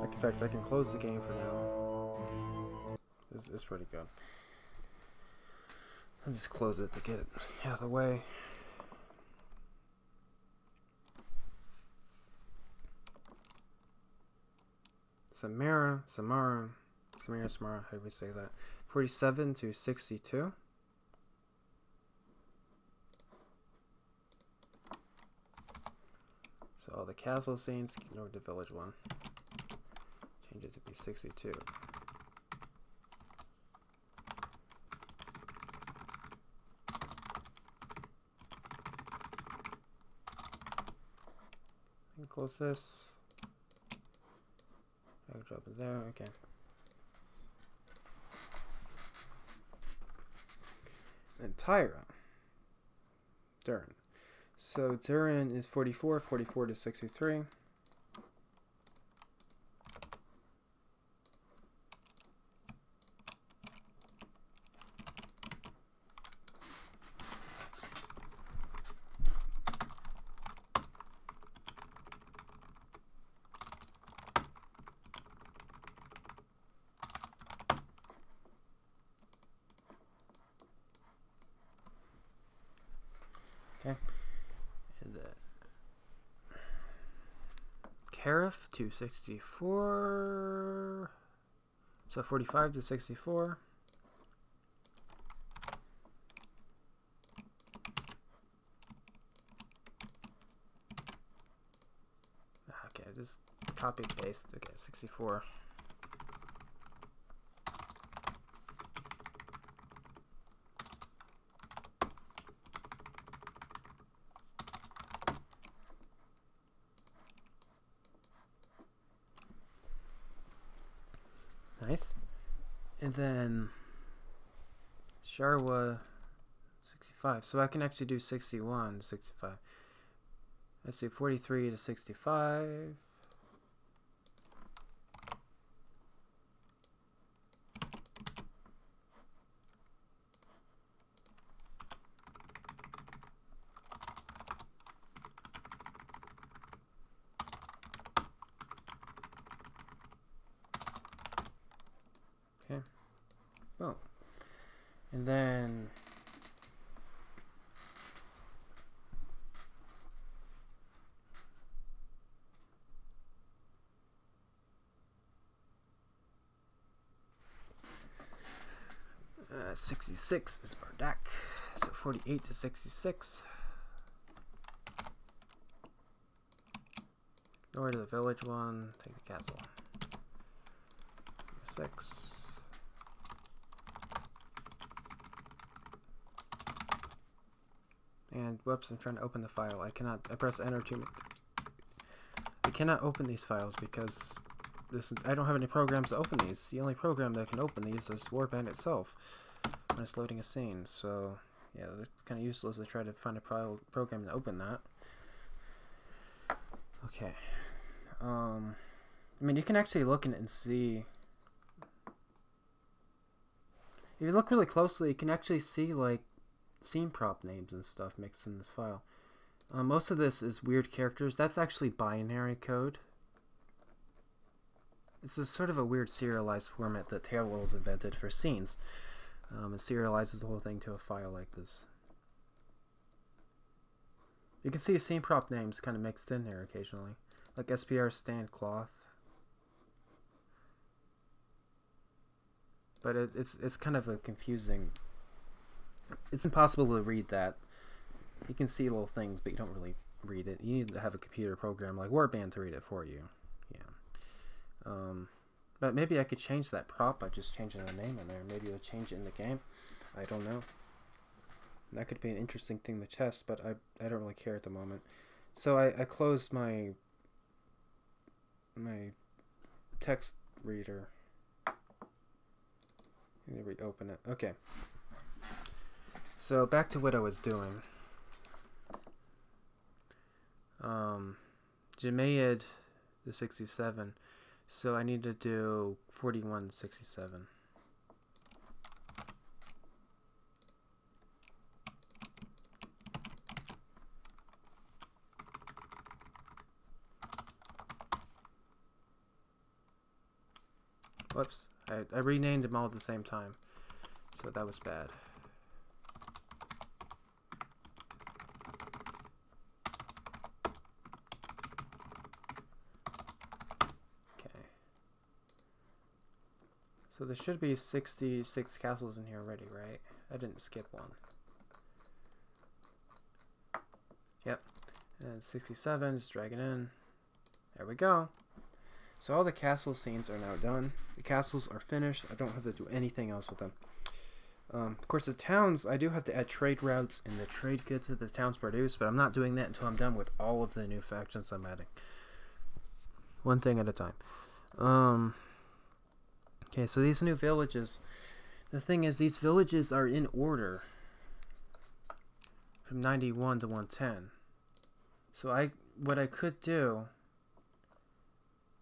Like, in fact, I can close the game for now. This is pretty good. I'll just close it to get it out of the way. Samara, how do we say that? 47 to 62. So all the castle scenes, ignore the village one. Change it to be 62. And close this. I'll drop it there, okay. And Tyra. Durin. So Durin is 44 to 63. Okay. And then Karif to 64. So 45 to 64. Okay, just copy paste. Okay, 64. Nice. And then Sharwa 65. So I can actually do 61 to 65. Let's do 43 to 65. Okay. Boom. And then 66 is our deck. So 48 to 66. Go to the village one, take the castle. 6. And whoops, I'm trying to open the file. I press enter too many times. I cannot open these files because I don't have any programs to open these. The only program that can open these is Warband itself when it's loading a scene. So yeah, they're kind of useless to try to find a program to open that. Okay. I mean, you can actually look in it and see. If you look really closely, you can actually see like scene prop names and stuff mixed in this file. Most of this is weird characters. That's actually binary code. This is sort of a weird serialized format that Tailwell's invented for scenes. It serializes the whole thing to a file like this. You can see scene prop names kind of mixed in there occasionally, like SPR stand cloth. But it's kind of a confusing. It's impossible to read that. You can see little things, but you don't really read it. You need to have a computer program like Warband to read it for you. Yeah. But maybe I could change that prop by just changing the name in there. Maybe it'll change it in the game. I don't know. That could be an interesting thing to test, but I don't really care at the moment. So I closed my text reader. Let me reopen it. Okay. So back to what I was doing. Jamaid the 67. So I need to do 41 67. Whoops. I renamed them all at the same time. So that was bad. So there should be 66 castles in here already, right? I didn't skip one. Yep. And 67, just drag it in. There we go. So all the castle scenes are now done. The castles are finished. I don't have to do anything else with them. Of course, the towns, I do have to add trade routes and the trade goods that the towns produce, but I'm not doing that until I'm done with all of the new factions I'm adding. One thing at a time. Okay, so these new villages, the thing is these villages are in order from 91 to 110. So what I could do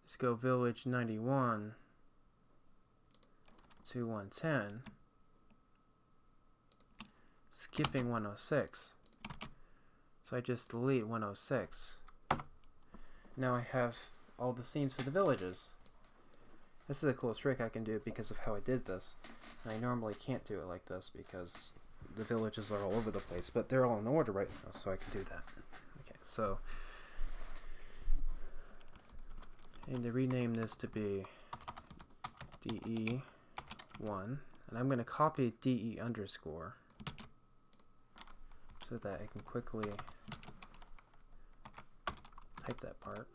is go village 91 to 110, skipping 106. So I just delete 106. Now I have all the scenes for the villages. This is a cool trick I can do because of how I did this. And I normally can't do it like this because the villages are all over the place, but they're all in order right now, so I can do that. Okay, so I need to rename this to be DE1, and I'm going to copy DE underscore so that I can quickly type that part.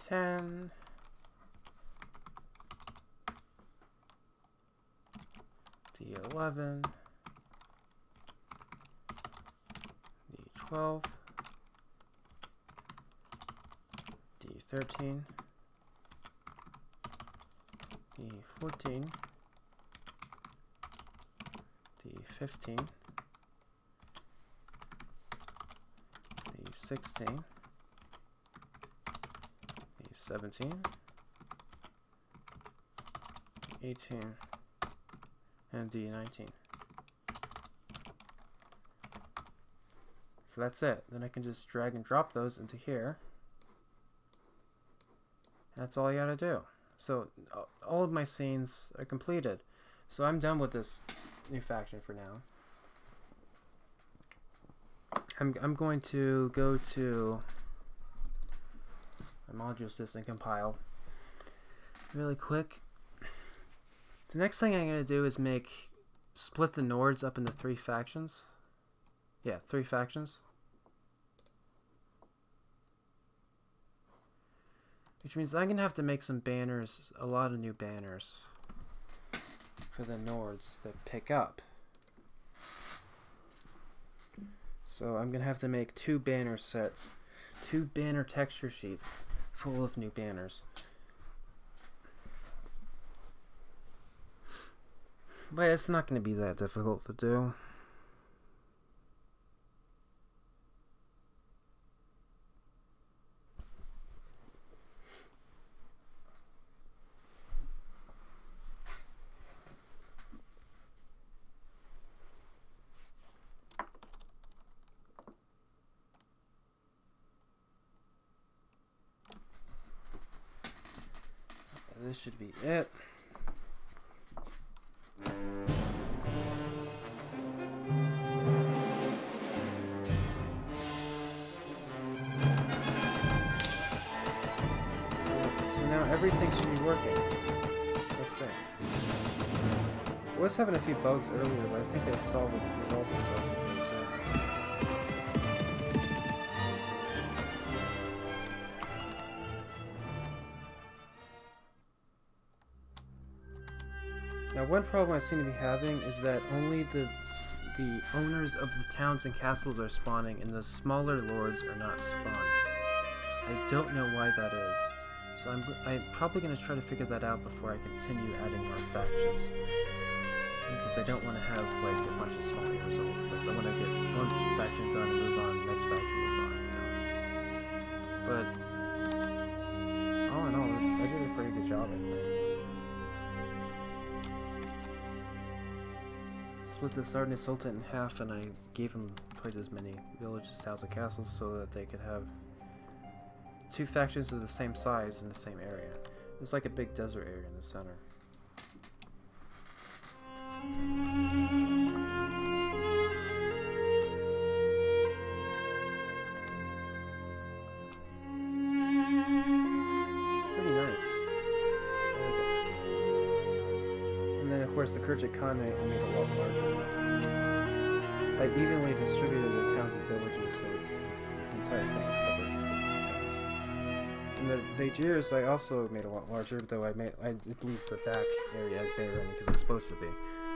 D10. D11. D12. D13. D14. D15. D16. D17. D18. And D19. So that's it. Then I can just drag and drop those into here. That's all I gotta do. So all of my scenes are completed. So I'm done with this new faction for now. I'm going to go to my module system and compile really quick. The next thing I'm going to do is split the Nords up into 3 factions. Yeah, 3 factions. Which means I'm going to have to make some banners, a lot of new banners for the Nords to pick up. So I'm going to have to make 2 banner sets, 2 banner texture sheets full of new banners. But it's not going to be that difficult to do. This should be it. So now everything should be working. Let's see. I was having a few bugs earlier, but I think they've resolved themselves into the servers. Now, one problem I seem to be having is that only the owners of the towns and castles are spawning, and the smaller lords are not spawning. I don't know why that is. So I'm probably going to try to figure that out before I continue adding more factions. Because I don't want to have like a bunch of small heroes all over the place. I want to get one faction done and move on, next faction move on. But all in all, I did a pretty good job, I think. Split the Sardinian Sultan in half, and I gave him twice as many villages, towns, and castles so that they could have 2 factions of the same size in the same area. It's like a big desert area in the center. It's pretty nice. I like it. And then of course the Kerchit Khanate I made a lot larger. I evenly distributed the towns and villages so the entire thing is covered. And the Vajirs I also made a lot larger, though I did leave the back area barren because it's supposed to be.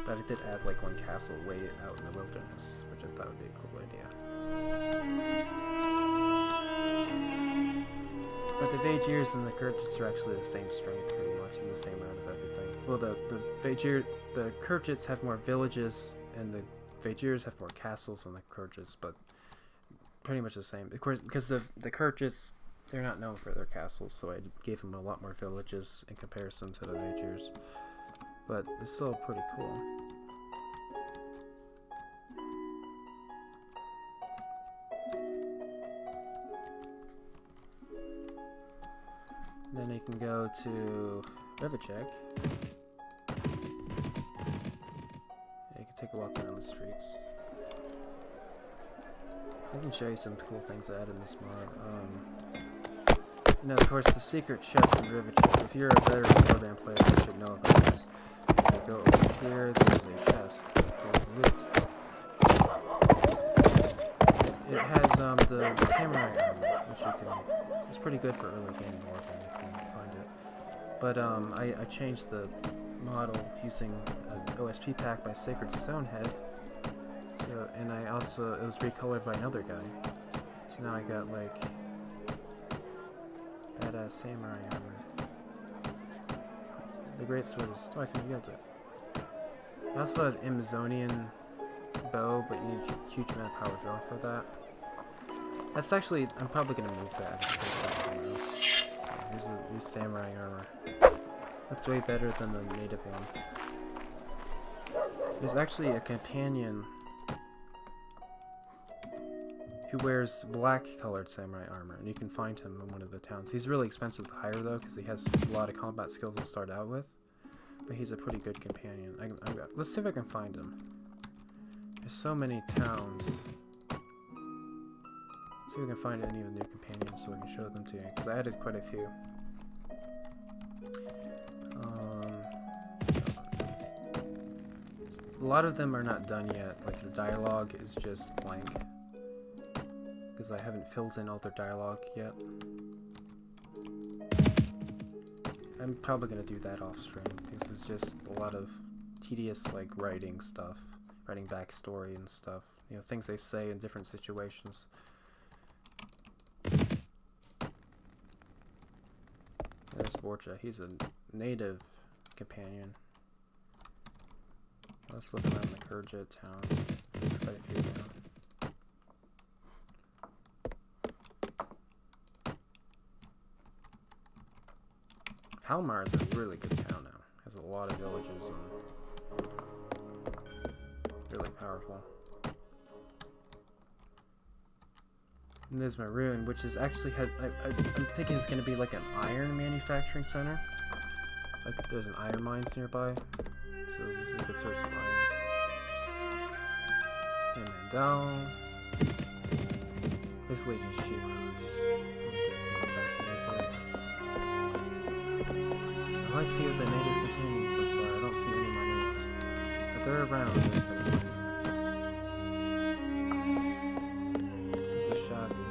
But I did add like 1 castle way out in the wilderness, which I thought would be a cool idea. But the Vajirs and the Kerchits are actually the same strength pretty much, and the same amount of everything. Well, the Kerchits have more villages, and the Vajirs have more castles than the Kerchits, but pretty much the same. Of course, because the Kerchits, they're not known for their castles, so I gave them a lot more villages in comparison to the Vajirs. But it's still pretty cool. Then you can go to Revachek. You can take a walk around the streets. I can show you some cool things I added in this mod. Now, of course, the secret chest in Rivachek. If you're a veteran Warband player, you should know about this. You go over here, there's a chest full of loot. it has the samurai armor, which you can. It's pretty good for early game Warband if you can find it. But I changed the model using an OSP pack by Sacred Stonehead. So, and I also, it was recolored by another guy. So now I got like badass samurai armor. The great sword is, oh, I can wield it. I also have Amazonian bow, but you need a huge amount of power draw for that. That's actually, I'm probably gonna move that. Here's the new samurai armor. That's way better than the native one. There's actually a companion who wears black colored samurai armor, and you can find him in one of the towns. He's really expensive to hire though, because he has a lot of combat skills to start out with. But he's a pretty good companion. Let's see if I can find him. There's so many towns. See if we can find any of the new companions so we can show them to you, because I added quite a few. A lot of them are not done yet, like their dialogue is just blank. Because I haven't filled in all their dialogue yet. I'm probably going to do that off stream, because it's just a lot of tedious like writing stuff, writing backstory and stuff, you know, things they say in different situations. There's Borja, he's a native companion. Let's look around the Kurjet towns. There's quite a few now. Halmar is a really good town now. Has a lot of villages and really powerful. And there's Maroon, which is actually I'm thinking it's going to be like an iron manufacturing center. Like there's an iron mines nearby, so this is a good source of iron. And Mandel. Basically just sheep herds. All I see are the native companions so far. I don't see any of my natives. But they're around in this video. This is Shaggy.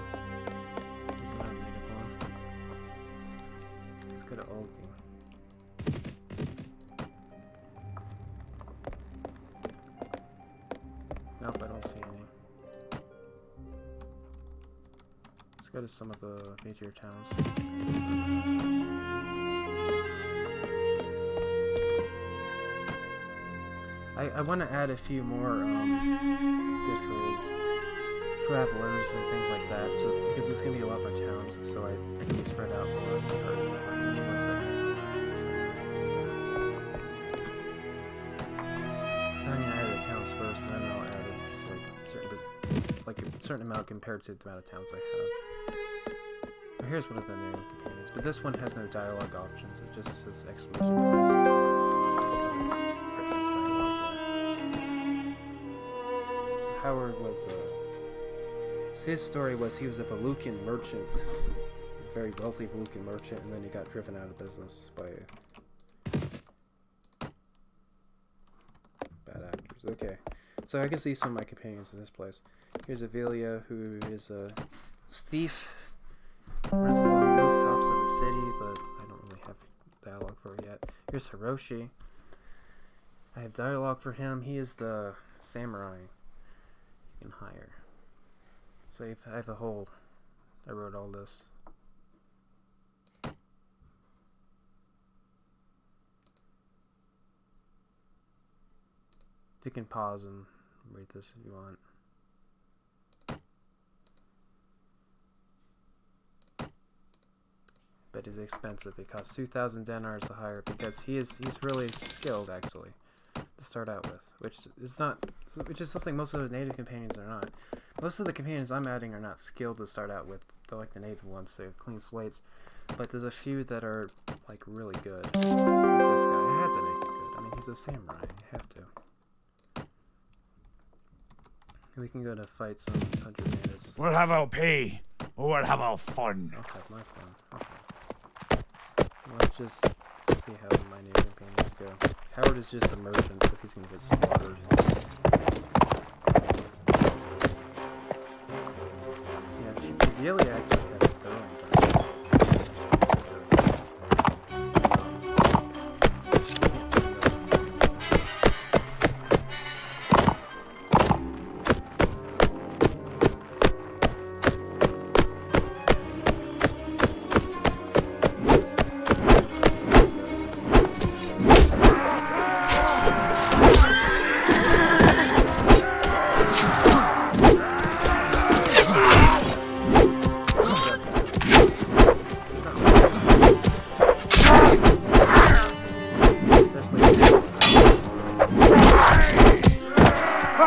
He's not a native one. Let's go to Olgi. Nope, I don't see any. Let's go to some of the major towns. I want to add a few more different travelers and things like that, so because there's going to be a lot more towns, so I can be spread out more and hard to find unless I'm going to add the towns first, and then I'll add a certain amount compared to the amount of towns I have. But here's one of the new companions, but this one has no dialogue options, it just says exclamation points. Howard was his story was he was a Volucan merchant, a very wealthy Volucan merchant, and then he got driven out of business by bad actors. Okay, so I can see some of my companions in this place. Here's Avelia, who is a thief, runs along the rooftops of the city, but I don't really have dialogue for her yet. Here's Hiroshi. I have dialogue for him. He is the samurai can hire. So if I have a whole, I wrote all this. You can pause and read this if you want. But it's expensive. It costs 2,000 dinars to hire because he's really skilled actually to start out with, which is something most of the native companions are not. Most of the companions I'm adding are not skilled to start out with. They're like the native ones, they have clean slates. But there's a few that are like really good. Like this guy, I had to make it good. I mean, he's a samurai. You have to. And we can go to fight some 100 natives. We'll have our pay, or we'll have our fun. I'll have my fun. Okay. Let's just see how my native companions go. Howard is just a merchant, so he's gonna get slaughtered. And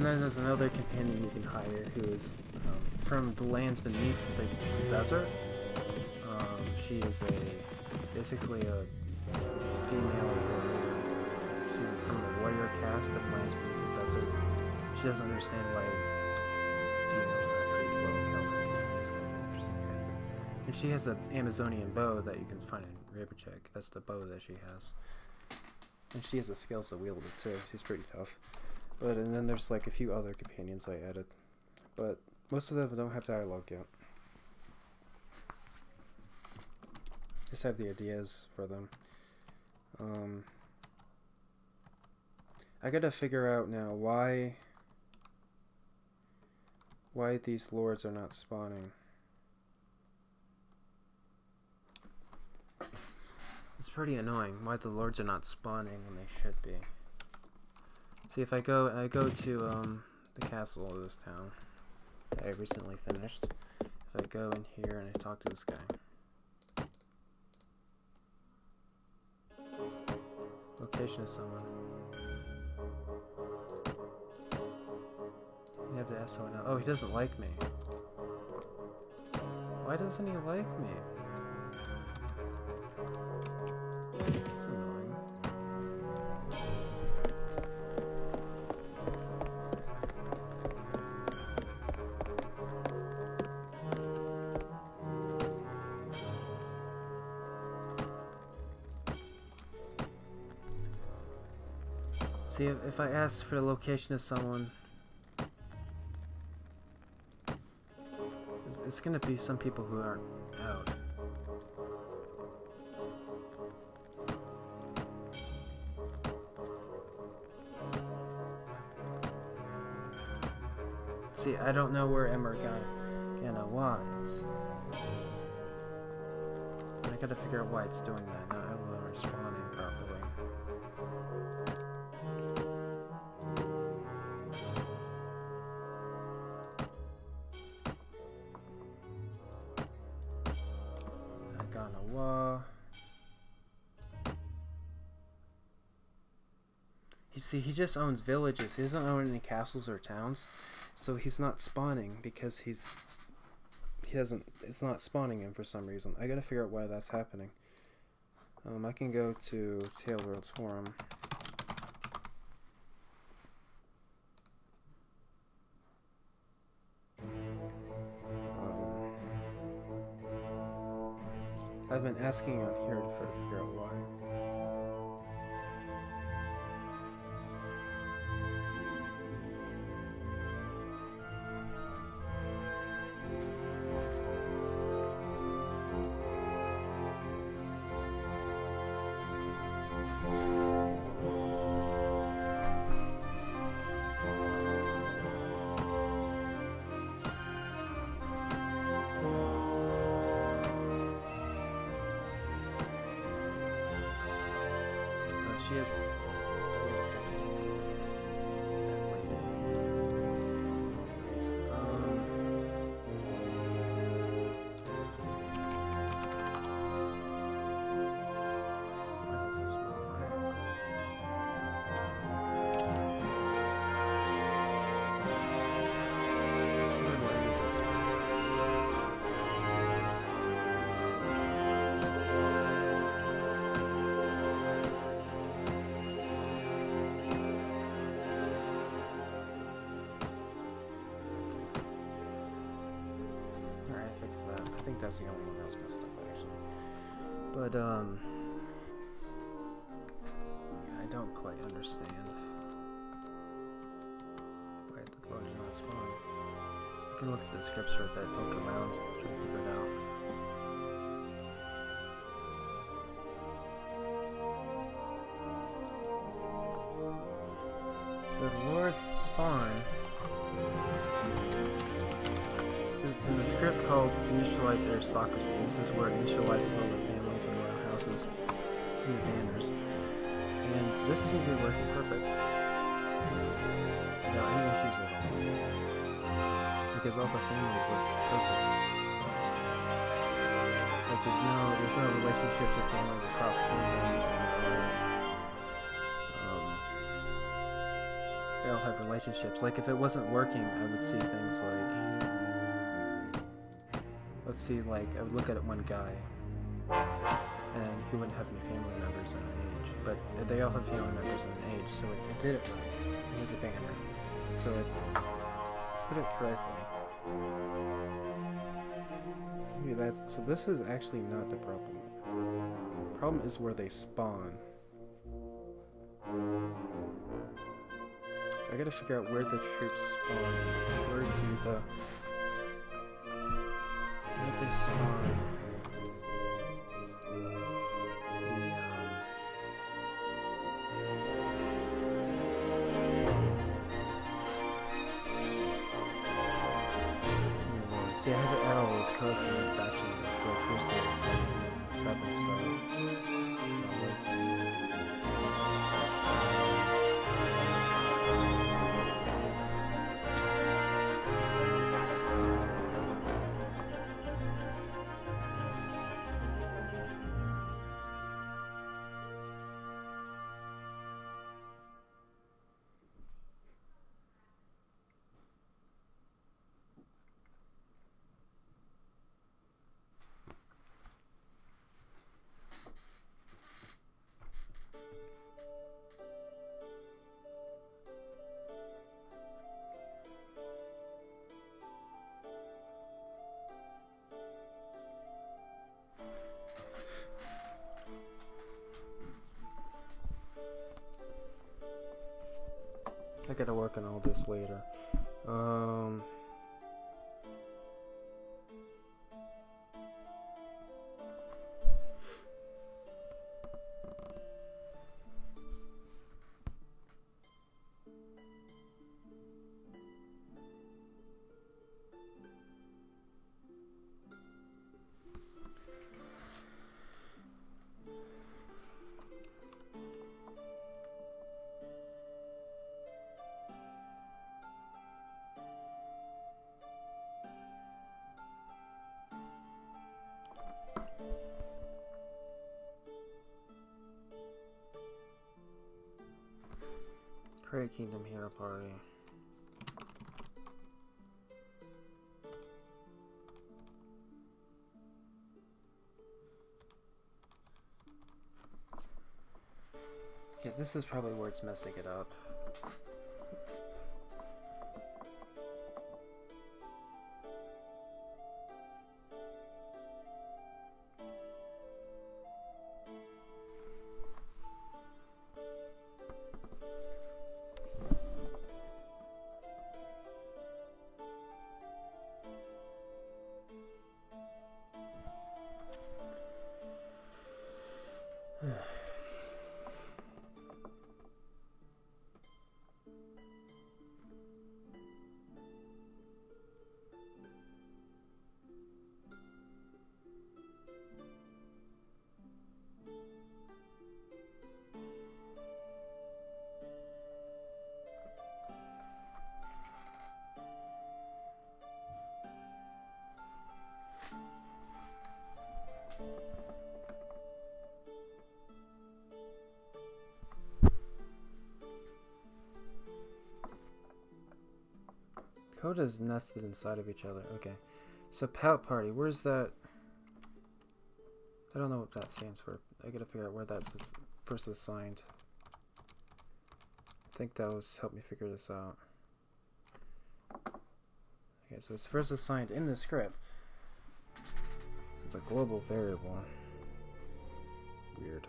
then there's another companion you can hire who is from the lands beneath the desert. She is basically a female warrior. She's from the warrior caste of lands beneath the desert. She doesn't understand why females are not treated well in California. It's kind of an interesting character. And she has an Amazonian bow that you can find in Rabercheck. That's the bow that she has. And she has the skills to wield it too. She's pretty tough. And then there's like a few other companions I added. But most of them don't have dialogue yet. Just have the ideas for them. I gotta figure out now why these lords are not spawning. It's pretty annoying why the lords are not spawning when they should be. See, if I go to the castle of this town that I recently finished. If I go in here and I talk to this guy. Location of someone. You have to ask someone else. Oh, he doesn't like me. Why doesn't he like me? That's annoying. See, if I ask for the location of someone, it's gonna be some people who aren't out. See, I don't know where Emergana was. And I gotta figure out why it's doing that. Now I will responding properly. You see, he just owns villages. He doesn't own any castles or towns, so he's not spawning because it's not spawning him for some reason. I gotta figure out why that's happening. I can go to Tailworld's forum. I've been asking on here to figure out why. She is. I think that's the only one that's messed up, actually. But, yeah, I don't quite understand why the lords are not spawning. I can look at the scripts for a bit, poke around, try to figure it out. So the lords spawn. There's a script called Initialize Aristocracy. This is where it initializes all the families and royal houses and the banners. And this seems to be working perfect. No, any issues at all. Because all the families look perfect. Like there's no relationships with families across kingdoms. relationships. Like if it wasn't working, I would see things like, let's see, like I would look at one guy, and he wouldn't have any family members in an age, but they all have family members in an age, so it did it right. It was a banner, so it put it correctly. Maybe that's, so this is actually not the problem. The problem is where they spawn. I gotta figure out where the troops spawn. Where do they spawn? See, I have the arrows code from the faction that go through stuff and stuff. I gotta work on all this later. Create Kingdom Hero Party. Yeah, this is probably where it's messing it up. Code is nested inside of each other. Okay. So Pout Party, where's that? I don't know what that stands for. I gotta figure out where that's first assigned. I think that was help me figure this out. Okay, so it's first assigned in the script. It's a global variable. Weird.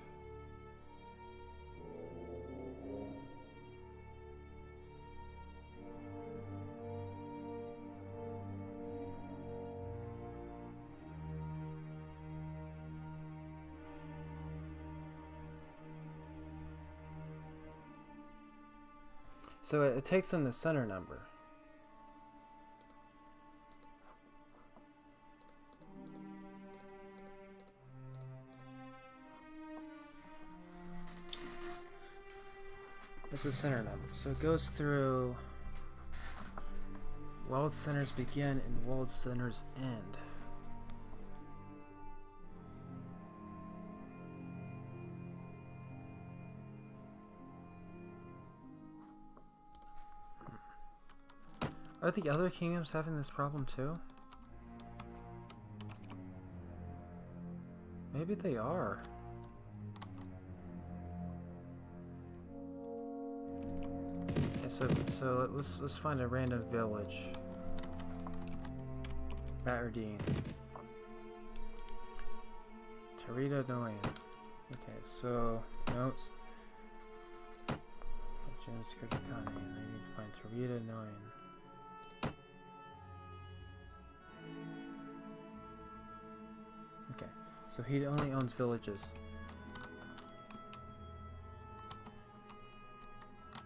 So it takes in the center number. It's the center number. So it goes through world centers begin and world centers end. Are the other kingdoms having this problem too? Maybe they are. Okay, so let's find a random village. Batardine. Tarita Noyan. Okay, so notes. James Kirkani. I need to find Tarita Noyan. Okay, so he only owns villages.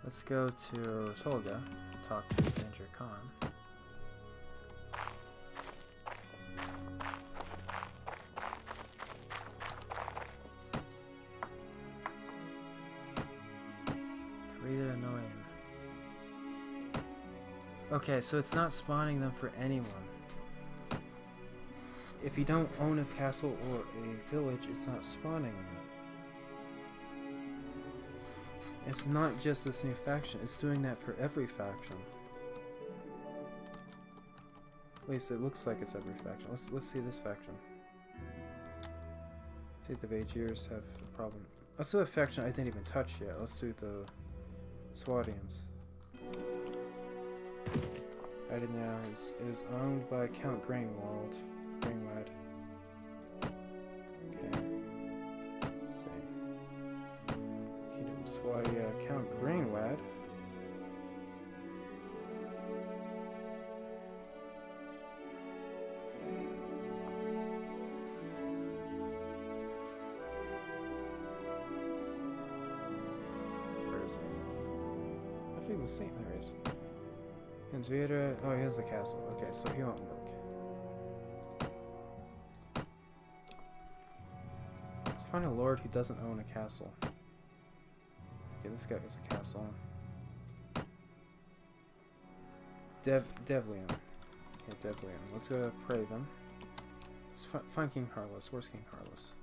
Let's go to Tolga, talk to Sanjur Khan. Okay, so it's not spawning them for anyone. If you don't own a castle or a village, it's not spawning it. It's not just this new faction, it's doing that for every faction. At least it looks like it's every faction. Let's see this faction. See if the Vagirs have a problem. Let's do a faction I didn't even touch yet. Let's do the Swadians. Right now is owned by Count Greenwald. Greenwad. Okay. Let's see. Kingdom Swadia, Count Greenwad. Where is he? I think the same. There he is. Vieira, oh, he has a castle. Okay, so he won't work. Let's find a lord who doesn't own a castle. Okay, this guy has a castle. Devlian. Okay, Devlian. Let's go to Praven. Let's find King Harless. Where's King Harless?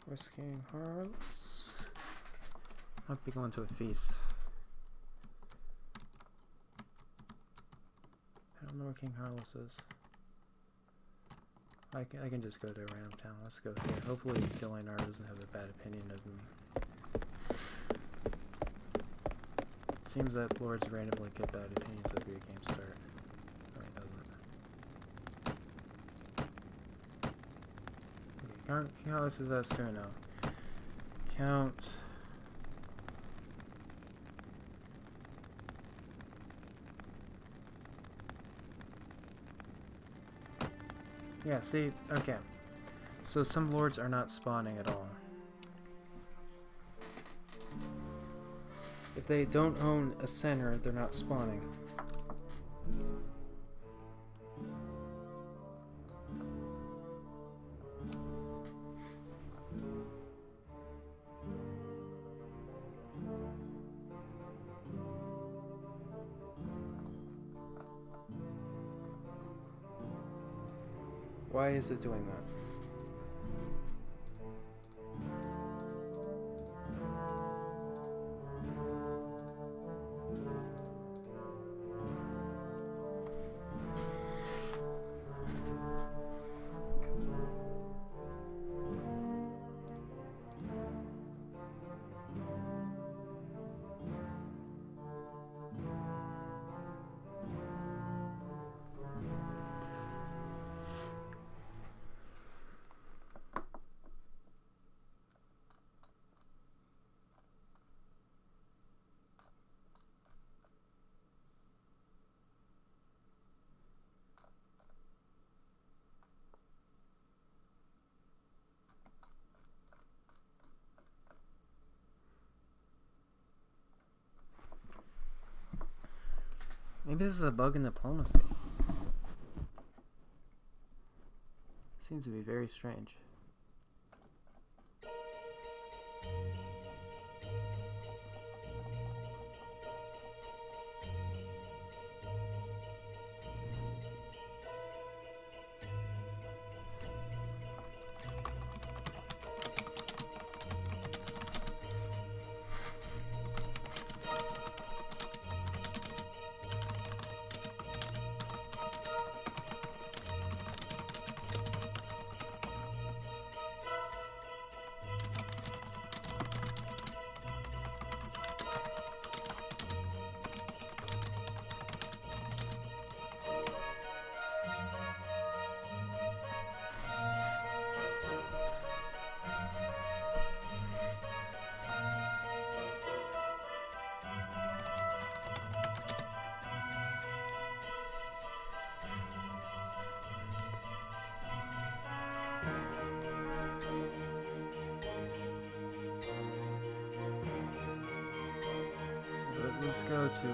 Where's King Harless? Might be going to a feast. I don't know where King Harless is. I can just go to a random town. Let's go here. Hopefully Delinar doesn't have a bad opinion of me. It seems that lords randomly get bad opinions of your game start. No, he doesn't. Okay, King Harless is at Suno. Count... Yeah, see, okay. So some lords are not spawning at all. If they don't own a center, they're not spawning. Why is it doing that? Maybe this is a bug in diplomacy. Seems to be very strange. let's go to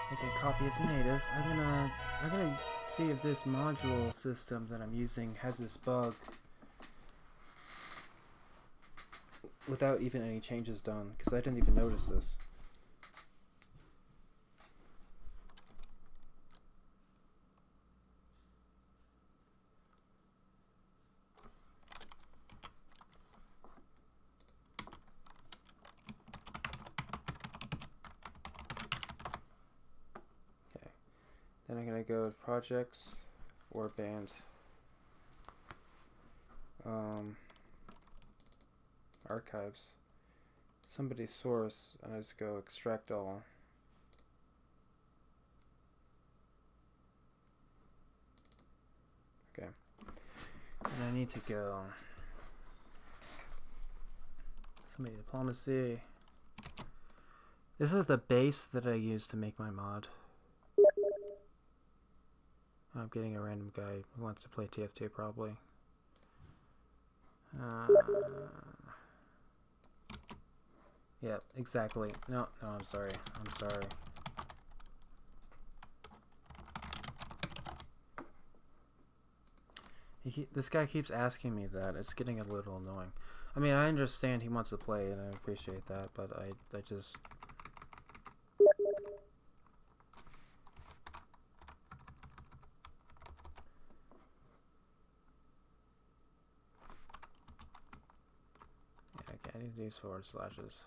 make a copy of the native. I'm gonna see if this module system that I'm using has this bug without even any changes done, because I didn't even notice this. Then I'm gonna go to projects, Warband, archives, somebody's source, and I just go extract all. Okay, and I need to go somebody diplomacy. This is the base that I use to make my mod. I'm getting a random guy who wants to play TF2 probably. Yeah, exactly. No, I'm sorry. I'm sorry. This guy keeps asking me that. It's getting a little annoying. I mean, I understand he wants to play, and I appreciate that, but I just... I need these forward slashes.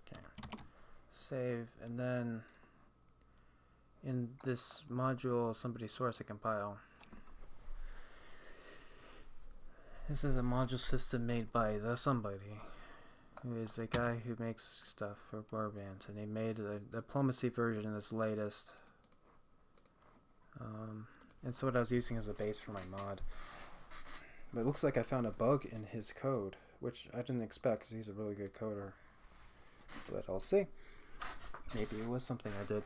Okay. Save, and then in this module, somebody's source to compile. This is a module system made by somebody who is a guy who makes stuff for Warband, and he made a diplomacy version that's latest. And so what I was using as a base for my mod. But it looks like I found a bug in his code, which I didn't expect because he's a really good coder. But I'll see. Maybe it was something I did.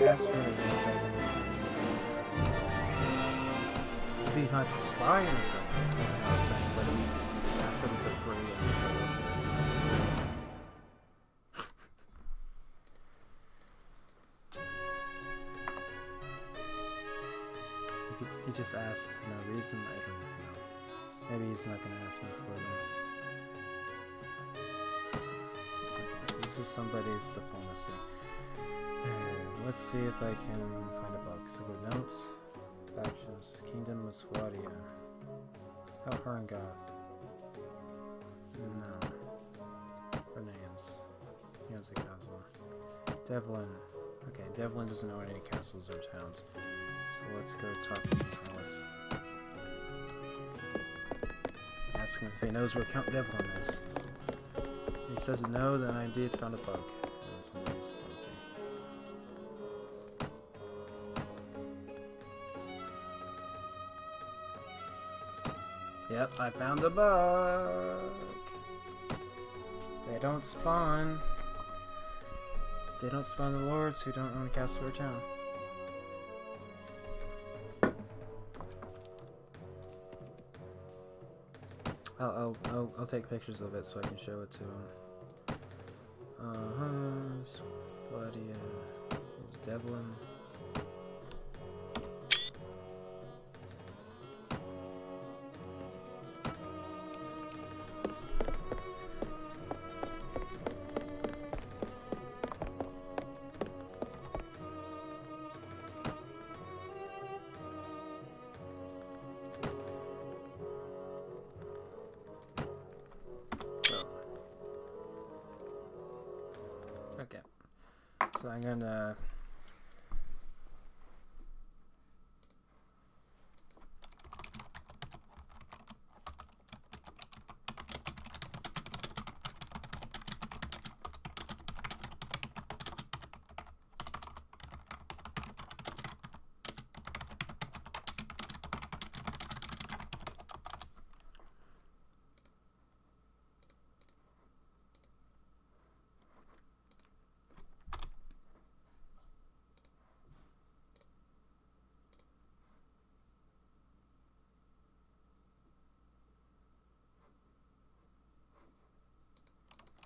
Ask for anything. If he's not buying anything, that's not a thing, but he just asked for them for free and so he just asked for no reason, I don't know. Maybe he's not going to ask me for them. Okay, so this is somebody's diplomacy. Let's see if I can find a bug. So go notes, factions, Kingdom of Swadia. Oh, Haringa. No. For names. He owns a castle. Devlin. Okay, Devlin doesn't own any castles or towns. So let's go talk to the palace. Ask him if he knows where Count Devlin is. If he says no, then I indeed found a bug. Yep, I found a bug. They don't spawn. They don't spawn the lords who don't own a castle or town. I'll take pictures of it so I can show it to him. Claudia, there's Devlin. Okay, so I'm gonna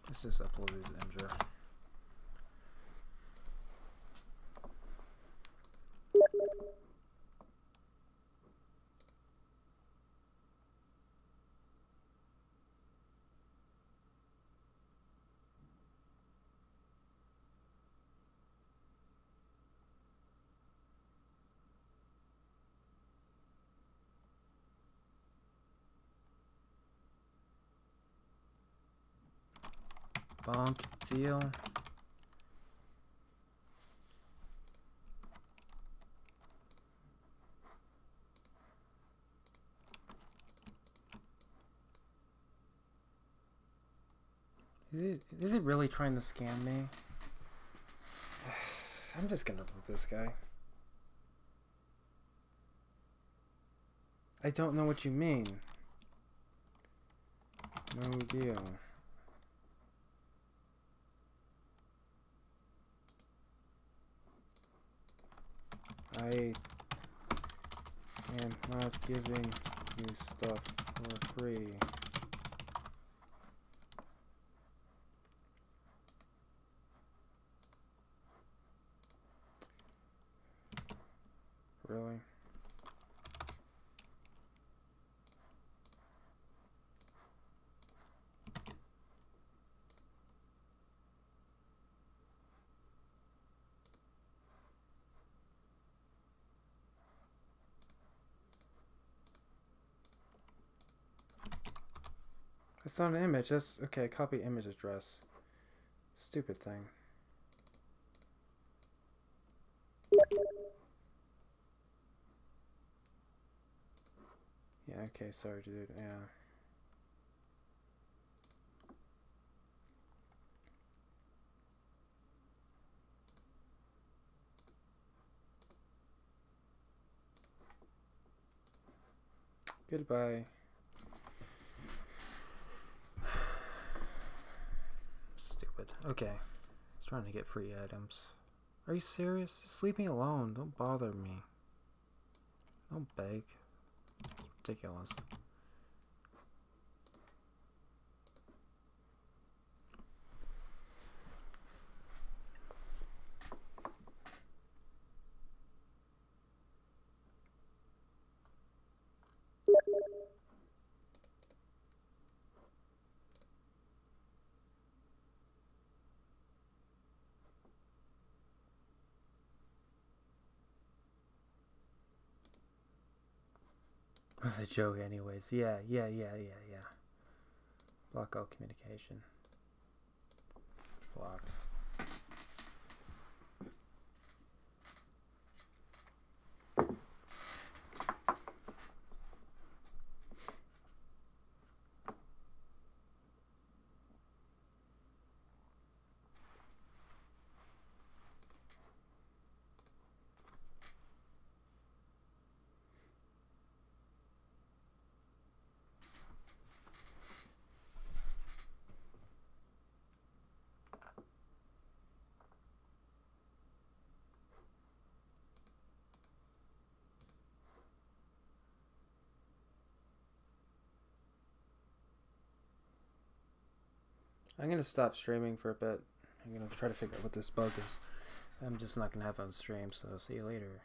let's just upload his Indra. Bonk deal. Is he really trying to scam me? I'm just gonna vote this guy. I don't know what you mean. No deal. I am not giving you stuff for free. Really? It's not an image. That's okay. Copy image address. Stupid thing. Yeah, okay, sorry, dude. Yeah. Goodbye. Stupid. Okay. I was trying to get free items. Are you serious? Just leave me alone. Don't bother me. Don't beg. It's ridiculous. It was a joke anyways. Yeah. Block all communication. Block. I'm gonna stop streaming for a bit. I'm gonna try to figure out what this bug is. I'm just not gonna have it on stream, so see you later.